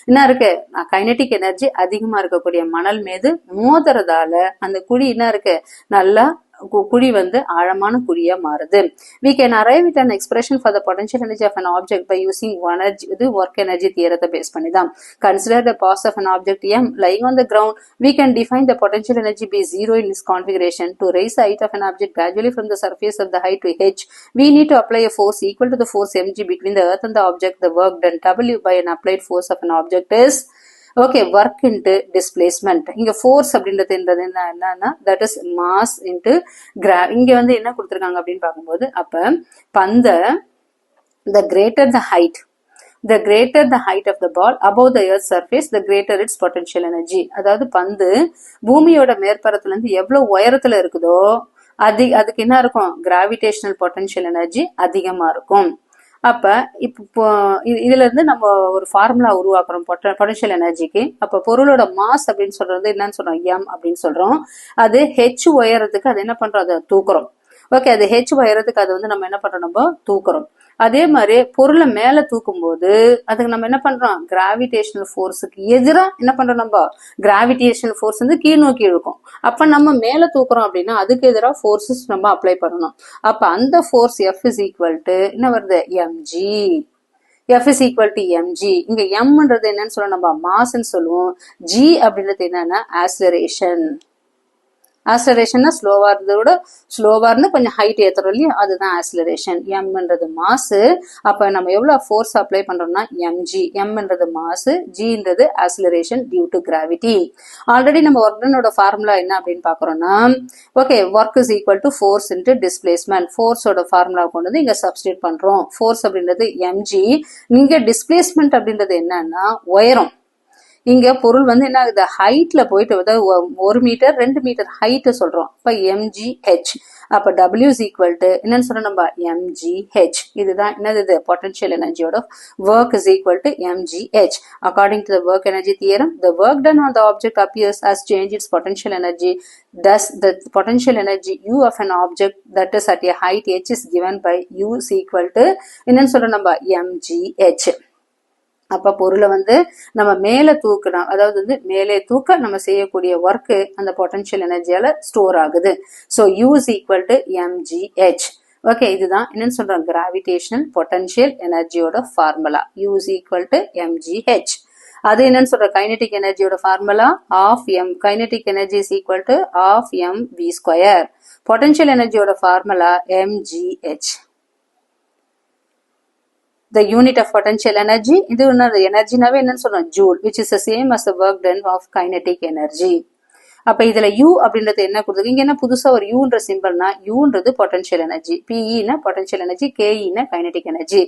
என்ன இருக்கு, கைனடிக் எனர்ஜி அதிகமா இருக்கக்கூடிய மணல் மீது மோதுறதால அந்த குழி என்ன இருக்கு, நல்லா குழி வந்து ஆழமான குழியா மாறுது. We can arrive at an expression for the potential energy of an object by using work energy theorem base பண்ணி தான். Consider the path of an object M lying on the ground. We can define the potential energy be zero in this configuration. To raise the height of an object gradually from the surface of the height to h, we need to apply a force equal to the force mg between the earth and the object. The work done W by an applied force of an object is okay, work into displacement. இங்க ஃபோர்ஸ் அப்படின்றது என்னன்னா தட் இஸ் மாஸ் இன்டு இங்க வந்து என்ன கொடுத்துருக்காங்க அப்படின்னு பார்க்கும்போது, அப்ப பந்த the greater the height of the ball above the earth surface, the greater its potential energy. அதாவது பந்து பூமியோட மேற்பரத்துல இருந்து எவ்வளவு உயரத்துல இருக்குதோ அதுக்கு என்ன இருக்கும், கிராவிடேஷனல் பொட்டன்ஷியல் எனர்ஜி அதிகமா இருக்கும். அப்ப இப்போ இதுல இருந்து நம்ம ஒரு ஃபார்முலா உருவாக்குறோம் பொட்டன்ஷியல் எனர்ஜிக்கு. அப்ப பொருளோட மாஸ் அப்படின்னு சொல்றது என்னன்னு சொல்றோம், எம் அப்படின்னு சொல்றோம். அது ஹெச் உயரத்துக்கு அது என்ன பண்றோம், அதை தூக்குறோம். ஓகே, அது ஹெச் உயரத்துக்கு அது வந்து நம்ம என்ன பண்றோம், நம்ம தூக்குறோம். அதே மாதிரி பொருளை மேல தூக்கும் போது அதுக்கு நம்ம என்ன பண்றோம், கிராவிடேஷனல் ஃபோர்ஸுக்கு எதிரா என்ன பண்றோம், நம்ம கிராவிடேஷனல் ஃபோர்ஸ் வந்து கீழ் நோக்கி இழுக்கும். அப்ப நம்ம மேல தூக்குறோம் அப்படின்னா அதுக்கு எதிராக ஃபோர்ஸஸ் நம்ம அப்ளை பண்ணணும். அப்ப அந்த force F is equal to என்ன வருது, mg. F is equal to mg. இங்க mன்றது என்னன்னு சொல்ல, நம்ம மாஸ்ன்னு சொல்லுவோம். g அப்படின்றது என்னன்னா ஆக்ஸலரேஷன். ஆக்ஸலரேஷன்னா ஸ்லோவா இருந்ததோட ஸ்லோவா இருந்து கொஞ்சம் ஹைட் ஏத்துறோம் இல்லையா, அதுதான் ஆக்ஸலரேஷன். எம்ன்றது மாஸ். அப்ப நம்ம எவ்வளவு ஃபோர்ஸ் அப்ளை பண்றோம்னா mg. எம்ன்றது மாஸ், ஜின்றது acceleration due to gravity. Already நம்ம ஒர்க் டனோட ஃபார்முலா என்ன அப்படின்னு பாக்குறோம்னா, okay, work is equal to force into displacement. ஃபோர்ஸோட ஃபார்முலா கொண்டு வந்து இங்க சப்ஸ்டியூட் பண்றோம். ஃபோர்ஸ் அப்படின்றது mg. இங்க டிஸ்பிளேஸ்மெண்ட் அப்படின்றது என்னன்னா உயரம். இங்க பொருள் வந்து என்ன ஆகுது, ஹைட்ல போயிட்டு, அதாவது 1 மீட்டர் 2 மீட்டர் ஹைட் சொல்றோம். அப்ப mgh. அப்ப W is equal to என்னன்னு சொல்றோம் நம்ம, mgh. இதுதான் என்னது, potential எனர்ஜியோட work is equal to mgh. According to the work energy theorem, the work done on the object appears as change its potential energy. Thus the potential energy U of an object that is at a height h is given by U is equal to என்னன்னு சொல்றோம் நம்ம, mgh. அப்ப பொருளை வந்து நம்ம மேல தூக்கணும், அதாவது வந்து மேலே தூக்க நம்ம செய்யக்கூடிய ஒர்க் அந்த பொட்டன்ஷியல் எனர்ஜியால ஸ்டோர் ஆகுது. So U is equal to mgh. Okay, இதுதான் என்னன்னு சொல்றோம், கிராவிடேஷனல் பொட்டன்ஷியல் எனர்ஜியோட formula. U is equal to mgh. அது என்னன்னு சொல்ற, கைனடிக் எனர்ஜியோட formula half m. Kinetic energy is equal to half mv square. Potential எனர்ஜியோட formula mgh. The unit of potential energy, இது என்னது, எனர்ஜினாவே என்னன்னு சொல்றோம், joule, which is the same as the work done of kinetic energy. அப்ப இதுல U அப்படின்றது என்ன கொடுத்துருக்கு, இங்க என்ன புதுசா ஒரு Uன்ற சிம்பிள்னா, Uன்றது பொட்டன்ஷியல் எனர்ஜி, PEனா பொட்டன்ஷியல் எனர்ஜி, KEனா கைனடிக் எனர்ஜி,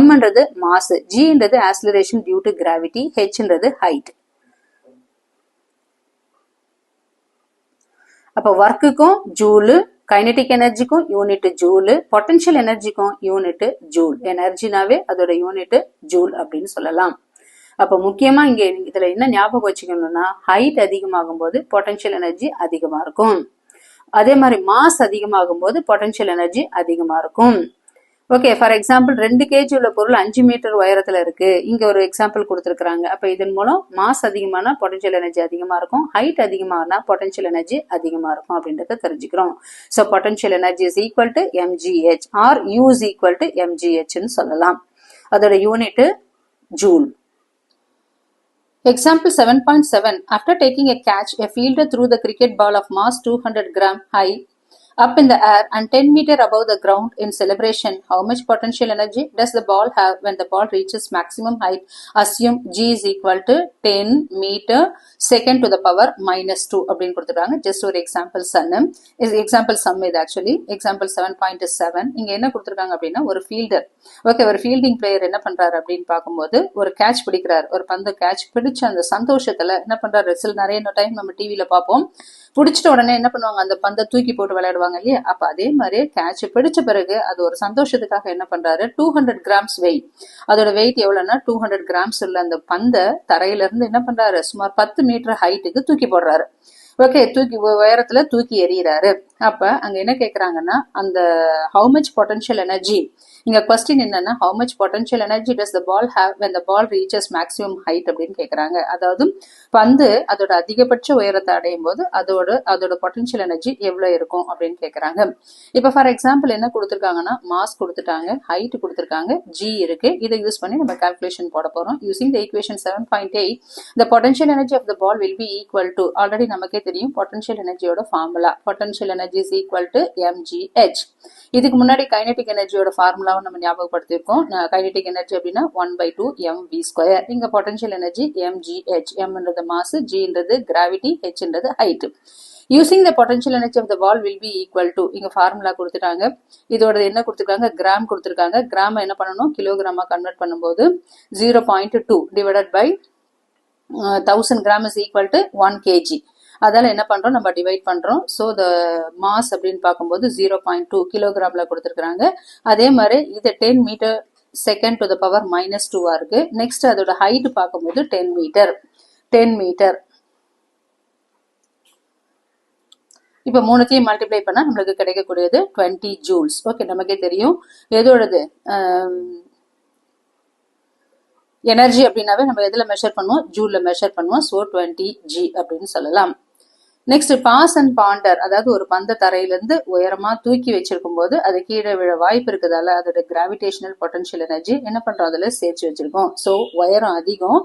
Mன்றது மாஸ், Gன்றது ஆக்ஸலரேஷன் டியூ டு கிராவிட்டி, Hன்றது ஹைட். அப்ப ஒர்க்குக்கும் ஜூலு, கைனடிக் எனர்ஜிக்கும் யூனிட் ஜூல், பொட்டன்ஷியல் எனர்ஜிக்கும் யூனிட் ஜூல். எனர்ஜினாவே அதோட யூனிட் ஜூல் அப்படின்னு சொல்லலாம். அப்ப முக்கியமா இங்க இதுல என்ன ஞாபகம் வச்சுக்கணும்னா, ஹைட் அதிகமாகும் போது பொட்டன்ஷியல் எனர்ஜி அதிகமா இருக்கும். அதே மாதிரி மாஸ் அதிகமாகும் போது பொட்டன்ஷியல் எனர்ஜி அதிகமா இருக்கும். ஓகே, ஃபார் எக்ஸாம்பிள் 2 kg உள்ள பொருள் 5 மீட்டர் உயரத்துல இருக்கு. இங்க ஒரு எக்ஸாம்பிள் கொடுத்துருக்காங்க. அப்ப இதன் மூலம் மாஸ் அதிகமானா பொட்டன்ஷியல் எனர்ஜி அதிகமா இருக்கும், ஹைட் அதிகமானா பொட்டன்ஷியல் எனர்ஜி அதிகமா இருக்கும் அப்படின்றத தெரிஞ்சுக்கிறோம். So potential energy is equal to mgh or U is equal to mgh ன்னு சொல்லலாம். அதோட unit joule. Example 7.7. After taking a catch, a fielder threw the cricket ball of mass 200 gram high up in the air and 10 meter above the ground in celebration, how much potential energy does the ball have when the ball reaches maximum height? Assume G is equal to 10 meter second to the power minus 2 அப்படின்னு கொடுத்துருக்காங்க. ஜஸ்ட் ஒரு எக்ஸாம்பிள் சம் இது ஆக்சுவலி எக்ஸாம்பிள் 7.7. இங்க என்ன கொடுத்துருக்காங்க அப்படின்னா ஒரு ஃபீல்டர், ஓகே, ஒரு ஃபீல்டிங் பிளேயர் என்ன பண்றாரு அப்படின்னு பார்க்கும்போது ஒரு கேட்ச் பிடிக்கிறார். ஒரு பந்து கேட்ச் பிடிச்ச அந்த சந்தோஷத்துல என்ன பண்றாரு, சில நிறைய டைம் நம்ம டிவியில பார்ப்போம், பிடிச்சிட்ட உடனே என்ன பண்ணுவாங்க, அந்த பந்தை தூக்கி போட்டு விளையாடுவாங்க இல்லையா. அப்ப அதே மாதிரி கேட்ச் பிடிச்ச பிறகு அது ஒரு சந்தோஷத்துக்காக என்ன பண்றாரு, 200 கிராம்ஸ் வெயிட், அதோட வெயிட் எவ்வளவுன்னா 200 கிராம்ஸ் உள்ள அந்த பந்தை தரையில இருந்து என்ன பண்றாரு, சுமார் 10 மீட்டர் ஹைட்டுக்கு தூக்கி போடுறாரு. ஓகே, தூக்கி உயரத்துல தூக்கி எறிகிறாரு. அப்ப அங்க என்ன கேக்குறாங்கன்னா அந்த ஹவு மச் பொட்டன்ஷியல் எனர்ஜி, இங்க கொஸ்டின் என்னன்னா how much potential energy does the ball have when the ball reaches maximum height அப்படின்னு கேக்குறாங்க. அதாவது பந்து அதோட அதிகபட்ச உயரத்தை அடையும் போது அதோட பொட்டன்ஷியல் எனர்ஜி எவ்வளவு இருக்கும் அப்படின்னு கேக்குறாங்க. இப்ப ஃபார் எக்ஸாம்பிள் என்ன கொடுத்திருக்காங்கன்னா மாஸ் கொடுத்துட்டாங்க, ஹைட் கொடுத்திருக்காங்க, ஜி இருக்கு. இதை யூஸ் பண்ணி நம்ம கால்குலேஷன் போட போறோம். Using the equation 7.8 the potential energy of the ball will be equal to, already நமக்கே தெரியும் பொட்டன்ஷியல் எனர்ஜியோட formula, potential energy is equal to mgh. இதுக்கு முன்னாடி கைனடிக் எனர்ஜியோட ஃபார்முலாவை நம்ம ஞாபகப்படுத்திருக்கோம். கைனடிக் எனர்ஜி அப்படின்னா 1/2 mv². இங்க பொட்டன்ஷியல் எனர்ஜி mgh, mன்றது மாஸ், gன்றது கிராவிட்டி, hன்றது height. Using the potential energy of the ball will be equal to, இங்க ஃபார்முலா கொடுத்துட்டாங்க, இதோட என்ன கொடுத்துருக்காங்க, கிராம் கொடுத்துருக்காங்க. கிராம் என்ன பண்ணணும், கிலோகிராமா கன்வெர்ட் பண்ணும்போது 0.2 divided by 1000 gram is equal to 1 kg. அதால என்ன பண்றோம், நம்ம டிவைட் பண்றோம். ஸோ த மாஸ் அப்படின்னு பார்க்கும்போது 0.2 கிலோகிராம்ல கொடுத்துருக்காங்க. அதே மாதிரி இது 10 metre second to the power minus 2 இருக்கு. நெக்ஸ்ட் அதோட ஹைட் பார்க்கும்போது 10 மீட்டர். இப்ப மூணுத்தையும் மல்டிப்ளை பண்ணா நம்மளுக்கு கிடைக்கக்கூடியது 20 ஜூல்ஸ். ஓகே, நமக்கே தெரியும் எதோடது எனர்ஜி அப்படின்னாவே நம்ம எதுல மெஷர் பண்ணுவோம், ஜூல்ல மெஷர் பண்ணுவோம். ஸோ 20 G அப்படின்னு சொல்லலாம். நெக்ஸ்ட் பாஸ் அண்ட் பாண்டர், அதாவது ஒரு பந்த தரையிலிருந்து உயரமா தூக்கி வச்சிருக்கும் போது அது கீழே விழ வாய்ப்பு இருக்குதால அதோட கிராவிடேஷனல் பொட்டன்ஷியல் எனர்ஜி என்ன பண்றோம், அதுல சேர்த்து வச்சிருக்கோம். ஸோ உயரம் அதிகம்,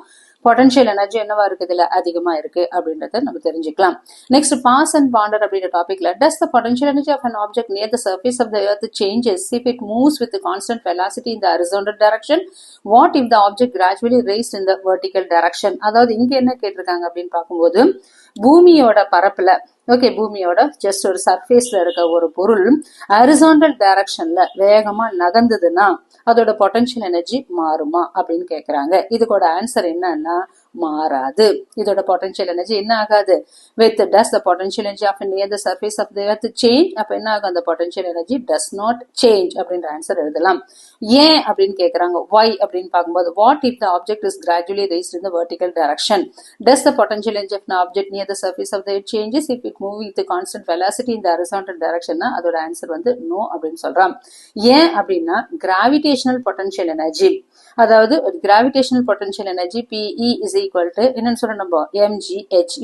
பொட்டன்ஷியல் எனர்ஜி என்னவா இருக்குதுல அதிகமா இருக்கு அப்படின்றத நம்ம தெரிஞ்சுக்கலாம். நெக்ஸ்ட் பாஸ் அண்ட் பாண்டர் அப்படின்ற டாபிக்ல does the potential energy of an object near the surface of the earth changes if it moves with the constant velocity in the horizontal direction? What if the object gradually raised in the vertical direction? அதாவது இங்க என்ன கேட்டிருக்காங்க அப்படின்னு பார்க்கும்போது பூமியோட பரப்புல, ஓகே, பூமியோட ஜஸ்ட் ஒரு சர்ஃபேஸ்ல இருக்க ஒரு பொருள் ஹரிசாண்டல் டைரக்ஷன்ல வேகமா நகர்ந்ததுன்னா அதோட பொட்டன்ஷியல் எனர்ஜி மாறுமா அப்படின்னு கேக்குறாங்க. இதுக்கோட ஆன்சர் என்னன்னா மாறாது. இதோட பொட்டன்ஷியல் எனர்ஜி என்ன ஆகாது, with does the potential energy of near the surface of the earth change? அப்ப என்ன ஆகும், அந்த potential energy does not change அப்படின்ற ஆன்சர் எழுதலாம். ஏன் அப்படின்னு கேக்குறாங்க. why அப்படின்னு பார்க்கும்போது what if the object is gradually raised in the vertical direction? Does the potential energy of an object near the surface of the earth changes if it moves with the constant velocity in the horizontal direction? அதோட ஆன்சர் வந்து no அப்படின்னு சொல்றான். ஏன் அப்படின்னா கிராவிடேஷனல் பொட்டன்ஷியல் எனர்ஜி, அதாவது gravitational potential energy PE is equal to என்னன்னு சொல்றோம் நம்ம mgh.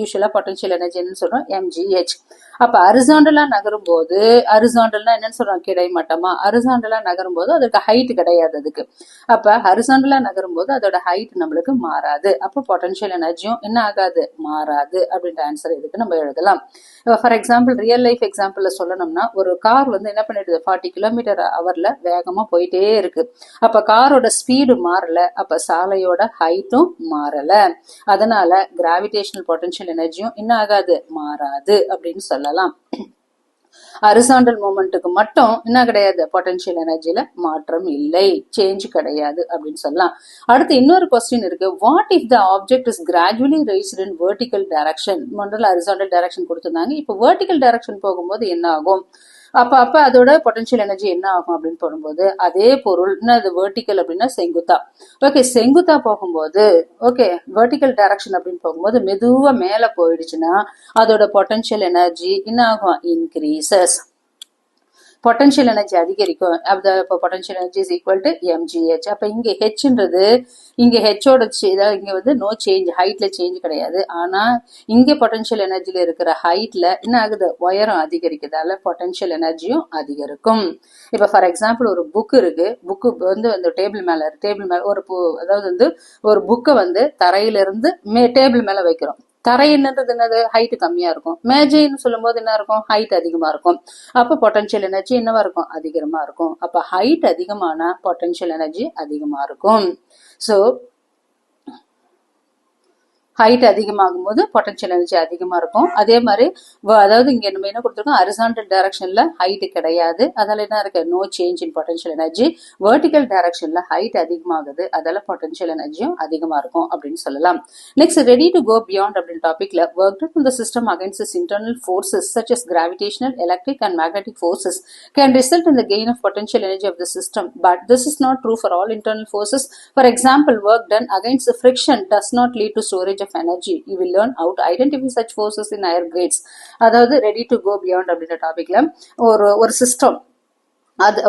யூஸ்வலா பொட்டன்ஷியல் எனர்ஜி என்னன்னு சொல்றோம் mgh. அப்ப ஹரிசாண்டலா நகரும் போது, ஹரிசாண்டல்னா என்னன்னு சொல்றோம் கிடைமட்டமா, ஹரிசாண்டலா நகரும் போது அதுக்கு ஹைட் கிடையாது அதுக்கு. அப்ப ஹரிசாண்டலா நகரும் போது அதோட ஹைட் நம்மளுக்கு மாறாது. அப்ப பொட்டன்ஷியல் எனர்ஜியும் என்ன ஆகாது, மாறாது அப்படின்ற ஆன்சர் இதுக்கு நம்ம எழுதலாம். ஃபார் எக்ஸாம்பிள் ரியல் லைஃப் எக்ஸாம்பிள்ல சொல்லணும்னா ஒரு கார் வந்து என்ன பண்ணிடுது 40 கிலோமீட்டர் ஹவர்ல வேகமா போயிட்டே இருக்கு. அப்ப காரோட ஸ்பீடு மாறல, அப்ப சாலையோட ஹைட்டும் மாறல. அதனால கிராவிடேஷனல் பொட்டன்ஷியல் எனர்ஜியும் என்ன ஆகாது, மாறாது அப்படின்னு சொல்லலாம். ஹரிசாண்டல் மூமெண்ட்டுக்கு மட்டும் என்ன கிடையாது, பொட்டன்ஷியல் எனர்ஜில மாற்றம் இல்லை, சேஞ்ச் கிடையாது அப்படின்னு சொல்லலாம். அடுத்து இன்னொரு கொஸ்டின் இருக்கு. What if the object is gradually raised in vertical direction? முதல்ல ஹரிசாண்டல் டைரக்ஷன் கொடுத்திருந்தாங்க, இப்போ வெர்டிகல் டைரக்ஷன் போகும்போது என்ன ஆகும், அப்ப அதோட பொட்டன்ஷியல் எனர்ஜி என்ன ஆகும் அப்படின்னு போடும்போது அதே பொருள் அது வெர்டிகல் அப்படின்னா செங்குத்தா, ஓகே, செங்குத்தா போகும்போது, ஓகே, வெர்டிகல் டைரக்ஷன் அப்படின்னு போகும்போது மெதுவா மேல போயிடுச்சுன்னா அதோட பொட்டன்ஷியல் எனர்ஜி என்ன ஆகும், இன்க்ரீசஸ். பொட்டன்ஷியல் எனர்ஜி அதிகரிக்கும். அப்ப potential energy is equal to mgh. அப்ப இங்க ஹெச்ன்றது இங்க ஹெச்சோட இங்க வந்து நோ சேஞ்ச், ஹைட்ல சேஞ்ச் கிடையாது. ஆனா இங்க பொட்டன்ஷியல் எனர்ஜில இருக்கிற ஹைட்ல என்ன ஆகுது, உயரம் அதிகரிக்கிறதால பொட்டன்ஷியல் எனர்ஜியும் அதிகரிக்கும். இப்ப ஃபார் எக்ஸாம்பிள் ஒரு புக் இருக்கு, புக்கு வந்து அந்த டேபிள் மேல ஒரு அதாவது வந்து ஒரு புக்கை வந்து தரையில இருந்து டேபிள் மேல வைக்கிறோம். தரை என்னது ஹைட் கம்மியா இருக்கும். மேஜைன்னு சொல்லும் போது என்ன இருக்கும், ஹைட் அதிகமா இருக்கும். அப்ப பொட்டன்ஷியல் எனர்ஜி என்னவா இருக்கும், அதிகமா இருக்கும். அப்ப ஹைட் அதிகமான பொட்டன்ஷியல் எனர்ஜி அதிகமா இருக்கும். சோ ஹைட் அதிகமாகும் போது பொட்டன்ஷியல் எனர்ஜி அதிகமா இருக்கும். அதே மாதிரி அதாவது இங்க நம்ம என்ன கொடுத்துருக்கோம், ஹரிசாண்டல் டைரக்ஷன்ல ஹைட் கிடையாது, அதால என்ன இருக்கு, no change in potential energy. Vertical டைரக்ஷன்ல ஹைட் அதிகமாகுது, அதால பொட்டன்ஷியல் எனர்ஜியும் அதிகமா இருக்கும் அப்படின்னு சொல்லலாம். Next, ready to go beyond அப்படின்னு டாபிக்ல work done the system against its internal forces such as gravitational, electric and magnetic forces can result in the gain of potential energy of the system, but this is not true for all internal forces. For example, work done against the friction does not lead to storage of energy. You will learn how to identify such forces in higher grades. அதாவது ரெடி டு கோ பியாண்ட் அப்படின்ற டாபிக்ல ஒரு சிஸ்டம்,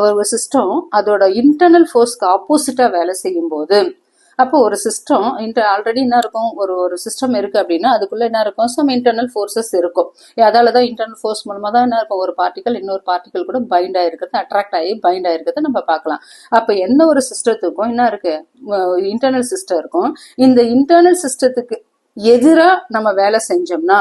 ஒரு சிஸ்டம் அதோட இன்டர்னல் ஃபோர்ஸ்க்கு ஆப்போசிட்டா வேலை செய்யும் போது, அப்போ ஒரு சிஸ்டம் ஆல்ரெடி என்ன இருக்கும், ஒரு சிஸ்டம் இருக்கு அப்படின்னா அதுக்குள்ள என்ன இருக்கும், சம் இன்டர்னல் ஃபோர்ஸஸ் இருக்கும். அதாலதான் இன்டர்னல் ஃபோர்ஸ் மூலமா தான் என்ன இருக்கும், ஒரு பார்ட்டிகல் இன்னொரு பார்ட்டிகல் கூட பைண்ட் ஆயிருக்கிறது, அட்ராக்ட் ஆகி பைண்ட் ஆயிருக்கிறத நம்ம பார்க்கலாம். அப்ப எந்த ஒரு சிஸ்டத்துக்கும் என்ன இருக்கு, இன்டர்னல் சிஸ்டம் இருக்கும். இந்த இன்டர்னல் சிஸ்டத்துக்கு எதிரா நம்ம வேலை செஞ்சோம்னா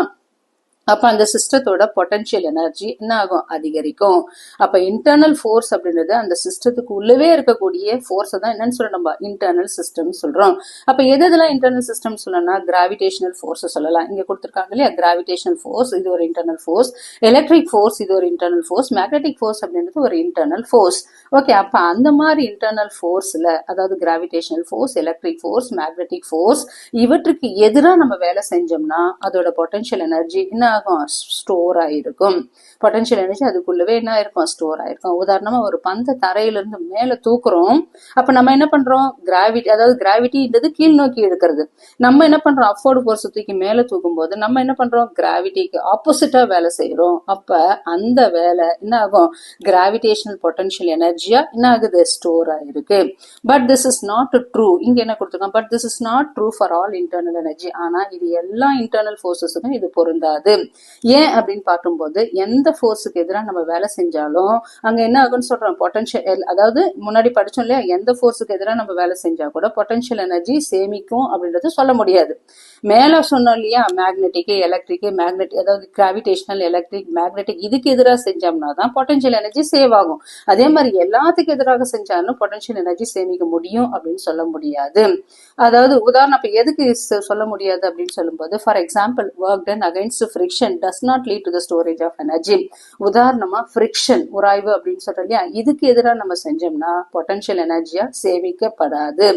அப்ப அந்த சிஸ்டத்தோட பொட்டன்ஷியல் எனர்ஜி என்ன ஆகும், அதிகரிக்கும். அப்ப இன்டர்னல் ஃபோர்ஸ் அப்படின்றது அந்த சிஸ்டத்துக்கு உள்ளவே இருக்கக்கூடிய ஃபோர்ஸ் தான் என்னன்னு சொல்றோம், நம்ம இன்டர்னல் சிஸ்டம் சொல்றோம். அப்ப எதெல்லாம் இன்டர்னல் சிஸ்டம் சொல்லணும்னா, கிராவிடேஷனல் ஃபோர்ஸ் சொல்லலாம். இங்க கொடுத்துருக்காங்க இல்லையா, கிராவிடேஷனல் ஃபோர்ஸ் இது ஒரு இன்டர்னல் ஃபோர்ஸ், எலக்ட்ரிக் ஃபோர்ஸ் இது ஒரு இன்டர்னல் ஃபோர்ஸ், மேக்னெட்டிக் ஃபோர்ஸ் அப்படின்றது ஒரு இன்டர்னல் ஃபோர்ஸ். ஓகே, அப்ப அந்த மாதிரி இன்டர்னல் ஃபோர்ஸ்ல, அதாவது gravitational force, electric force, magnetic force, இவற்றுக்கு எதிராக நம்ம வேலை செஞ்சோம்னா அதோட பொட்டன்ஷியல் எனர்ஜி என்ன ஆகும், ஸ்டோர் ஆயிருக்கும். பொட்டன்ஷியல் எனர்ஜி அதுக்குள்ளவே என்ன ஆயிருக்கும், ஸ்டோர் ஆயிருக்கும். உதாரணமா ஒரு பந்த தரையிலிருந்து மேல தூக்குறோம், அப்ப நம்ம என்ன பண்றோம், கிராவிட்டி, அதாவது கிராவிட்டின்றது கீழ் நோக்கி எடுக்கிறது. நம்ம என்ன பண்றோம், அப்வர்ட் ஃபோர்ஸ் தூக்கி மேல தூக்கும் போது நம்ம என்ன பண்றோம், கிராவிட்டிக்கு ஆப்போசிட்டா வேலை செய்யறோம். அப்ப அந்த வேலை என்ன ஆகும், கிராவிடேஷனல் பொட்டன்ஷியல் எனர்ஜியா என்ன ஆகுது, ஸ்டோர் ஆயிருக்கு. But this is not true. இங்க என்ன கொடுத்துருக்கோம், but this is not true for all internal energy. ஆனா இது எல்லா இன்டர்னல் ஃபோர்ஸஸுக்கும் இது பொருந்தாது. ஏன் அப்படின்னு பார்க்கும்போது, எந்த ஃபோர்ஸுக்கு எதிராக நம்ம வேலை செஞ்சாலும் அங்க என்ன ஆகும்னு சொல்றோம், பொட்டன்ஷியல், அதாவது முன்னாடி படிச்சோம் இல்லையா, எந்த ஃபோர்ஸுக்கு எதிராக நம்ம வேலை செஞ்சா கூட பொட்டன்ஷியல் எனர்ஜி சேமிக்கும் அப்படின்றது சொல்ல முடியாது. மேல சொன்னோம் இல்லையா, மேக்னெட்டிக், எலக்ட்ரிக், அதாவது கிராவிடேஷனல், எலக்ட்ரிக், மேக்னெட்டிக், இதுக்கு எதிராக செஞ்சோம்னா தான் பொட்டன்ஷியல் எனர்ஜி சேவ் ஆகும். அதே மாதிரி எல்லாத்துக்கும் எதிராக செஞ்சாலும் பொட்டன்ஷியல் எனர்ஜி சேமிக்க முடியும் அப்படின்னு சொல்ல முடியாது. அதாவது உதாரணம், அப்ப எதுக்கு சொல்ல முடியாது அப்படின்னு சொல்லும்போது, for example, work done against friction does not lead to the storage of energy. உதாரணமா ஃபிரிக்ஷன், உராய்வு அப்படின்னு சொல்றோம் இல்லையா, இதுக்கு எதிராக நம்ம செஞ்சோம்னா பொட்டன்ஷியல் எனர்ஜியா சேமிக்கப்படாது.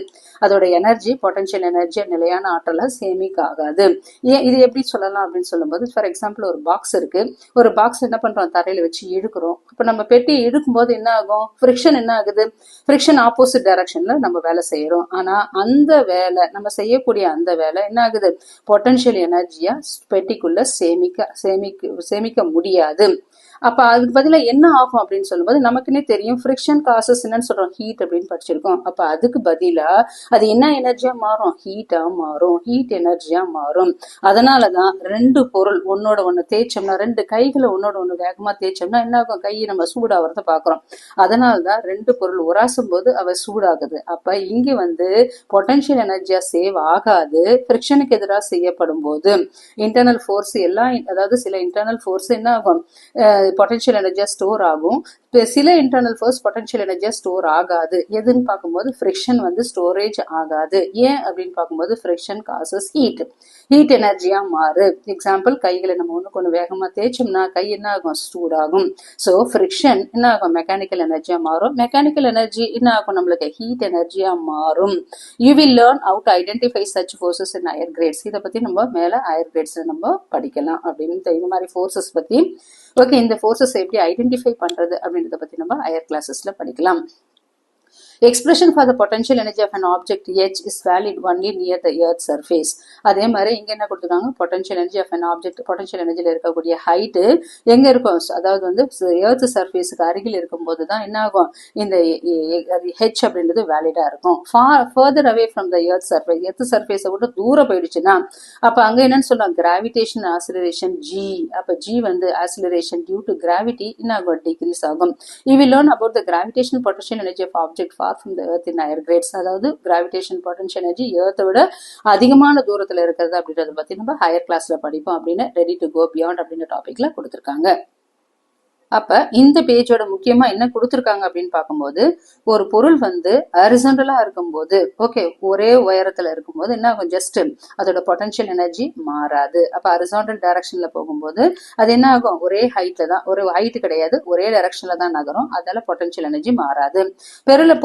அதோட எனர்ஜி, பொட்டன்ஷியல் எனர்ஜியா நிலையான ஆற்றலா சேமிக்க ஆகாது. ஏன் இது எப்படி சொல்லலாம் அப்படின்னு சொல்லும்போது, ஃபார் எக்ஸாம்பிள் ஒரு பாக்ஸ் இருக்கு, ஒரு பாக்ஸ் என்ன பண்றோம், தரையில வச்சு இழுக்கிறோம். இப்ப நம்ம பெட்டி இழுக்கும் போது என்ன ஆகும், ஃபிரிக்ஷன் என்ன ஆகுது, ஃபிரிக்ஷன் ஆப்போசிட் டைரக்ஷன்ல நம்ம வேலை செய்யறோம். ஆனா அந்த வேலை, நம்ம செய்யக்கூடிய அந்த வேலை என்ன ஆகுது, பொட்டன்ஷியல் எனர்ஜியா பெட்டிக்குள்ள சேமிக்க முடியாது. அப்ப அதுக்கு பதிலா என்ன ஆகும் அப்படின்னு சொல்லும்போது, நமக்குன்னே தெரியும் ஃபிரிக்ஷன் காசஸ் என்னன்னு சொல்றோம், ஹீட் அப்படின்னு படிச்சிருக்கோம். அப்ப அதுக்கு பதிலா அது என்ன எனர்ஜியா மாறும், ஹீட்டா மாறும், ஹீட் எனர்ஜியா மாறும். அதனாலதான் ரெண்டு பொருள் ஒன்னோட ஒண்ணு தேய்ச்சோம்னா, ரெண்டு கைகளை ஒன்னோட ஒண்ணு வேகமா தேய்ச்சோம்னா என்ன ஆகும், கை நம்ம சூடாகிறத பாக்குறோம். அதனாலதான் ரெண்டு பொருள் உராசும் போது அவ சூடாகுது. அப்ப இங்க பொட்டன்ஷியல் எனர்ஜியா சேவ் ஆகாது. ஃபிரிக்ஷனுக்கு எதிராக செய்யப்படும் போது இன்டர்னல் ஃபோர்ஸ் எல்லாம், அதாவது சில இன்டர்னல் ஃபோர்ஸ் என்ன ஆகும், பொட்டன்ஷியல் எனர்ஜியா ஸ்டோர் ஆகும். சில இன்டர்னல் ஃபோர்ஸ் பொட்டன்ஷியல் எனர்ஜியா ஸ்டோர் ஆகாது. எதுன்னு பார்க்கும்போது ஃபிரிக்ஷன் ஸ்டோரேஜ் ஆகாது. ஏன் அப்படின்னு பார்க்கும்போது, ஃபிரிக்ஷன் காசஸ் ஹீட் எனர்ஜியா மாறு. எக்ஸாம்பிள், கைகளை நம்ம ஒண்ணுக்கு ஒண்ணு வேகமா தேய்ச்சோம்னா கை என்ன ஆகும், சூடாகும். சோ ஃபிரிக்ஷன் என்ன ஆகும், மெக்கானிக்கல் எனர்ஜியா மாறும். மெக்கானிக்கல் எனர்ஜி என்ன ஆகும், நம்மளுக்கு ஹீட் எனர்ஜியா மாறும். You will learn how to identify such forces in higher grades. இதை பத்தி நம்ம மேல ஹையர் கிரேட்ஸ்ல நம்ம படிக்கலாம் அப்படின்னு, இந்த மாதிரி ஃபோர்ஸஸ் பத்தி. ஓகே, இந்த ஃபோர்ஸஸ் எப்படி ஐடென்டிஃபை பண்றது அப்படின்றத பத்தி நம்ம ஹையர் கிளாஸஸ்ல படிக்கலாம். Expression for the potential energy of an object H is valid only near the earth's surface. அதே மாதிரி இங்க என்ன கொடுத்துருக்காங்க, potential energy of an object, potential energyல இருக்கக்கூடிய ஹைட் எங்க இருக்கும், அதாவது எர்த் சர்ஃபேஸுக்கு அருகில் இருக்கும் போதுதான் என்ன ஆகும், இந்த H அப்படின்றது வேலிடா இருக்கும். further away from the earth surface, earth சர்ஃபேஸை விட்டு தூரம் போயிடுச்சுன்னா அப்ப அங்க என்னன்னு சொல்றாங்க, கிராவிடேஷன் ஆசிலரேஷன் G. அப்ப G acceleration due to gravity என்ன ஆகும், டிக்ரீஸ் ஆகும். You will learn about the gravitational potential energy of object far from the earth in higher grades. அதாவது கிராவிடேஷன் பொட்டன்ஷியல் எனர்ஜி எர்த்தை விட அதிகமான தூரத்துல இருக்கிறது அப்படின்றத பத்தி நம்ம ஹையர் கிளாஸ்ல படிப்போம் அப்படின்னு ரெடி டு கோ பியாண்ட் அப்படின்ற டாபிக்ல கொடுத்திருக்காங்க. அப்ப இந்த பேஜோட முக்கியமா என்ன கொடுத்திருக்காங்க அப்படின்னு பார்க்கும்போது, ஒரு பொருள் வந்து ஹரிசாண்டலா இருக்கும்போது, ஓகே, ஒரே உயரத்துல இருக்கும்போது என்ன ஆகும், ஜஸ்ட் அதோட பொட்டன்ஷியல் எனர்ஜி மாறாது. அப்ப ஹரிசாண்டல் டைரக்ஷன்ல போகும்போது அது என்ன ஆகும், ஒரே ஹைட்ல தான், ஒரு ஹைட் கிடையாது, ஒரே டைரக்ஷன்ல தான் நகரும். அதால பொட்டன்ஷியல் எனர்ஜி மாறாது.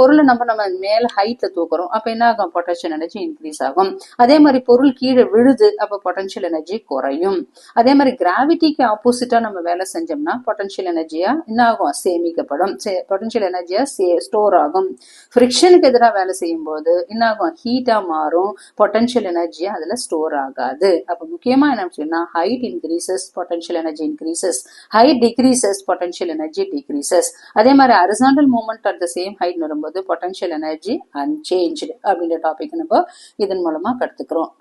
பொருளை நம்ம மேல ஹைட்ல தூக்குறோம், அப்ப என்ன ஆகும், பொட்டன்ஷியல் எனர்ஜி இன்க்ரீஸ் ஆகும். அதே மாதிரி பொருள் கீழே விழுது, அப்ப பொட்டன்ஷியல் எனர்ஜி குறையும். அதே மாதிரி கிராவிட்டிக்கு ஆப்போசிட்டா நம்ம வேலை செஞ்சோம்னா பொட்டன்ஷியல் எனர்ஜியா என்ன ஆகும், சேமிக்கப்படும். பொட்டன்ஷியல் எனர்ஜியா ஸ்டோர் ஆகும். ஃபிரிக்ஷனுக்கு எதிராக வேலை செய்யும் போது என்ன ஆகும், ஹீட்டா மாறும். பொட்டன்ஷியல் எனர்ஜியா அதுல ஸ்டோர் ஆகாது. அப்ப முக்கியமா என்ன சொன்னா, height increases potential energy increases, height decreases potential energy decreases. அதே மாதிரி horizontal movement at the same height வரும்போது பொட்டன்ஷியல் எனர்ஜி அன்சேஞ்ச்டு அப்படின்ற டாபிக் நம்ம இதன் மூலமா கத்துக்கிறோம்.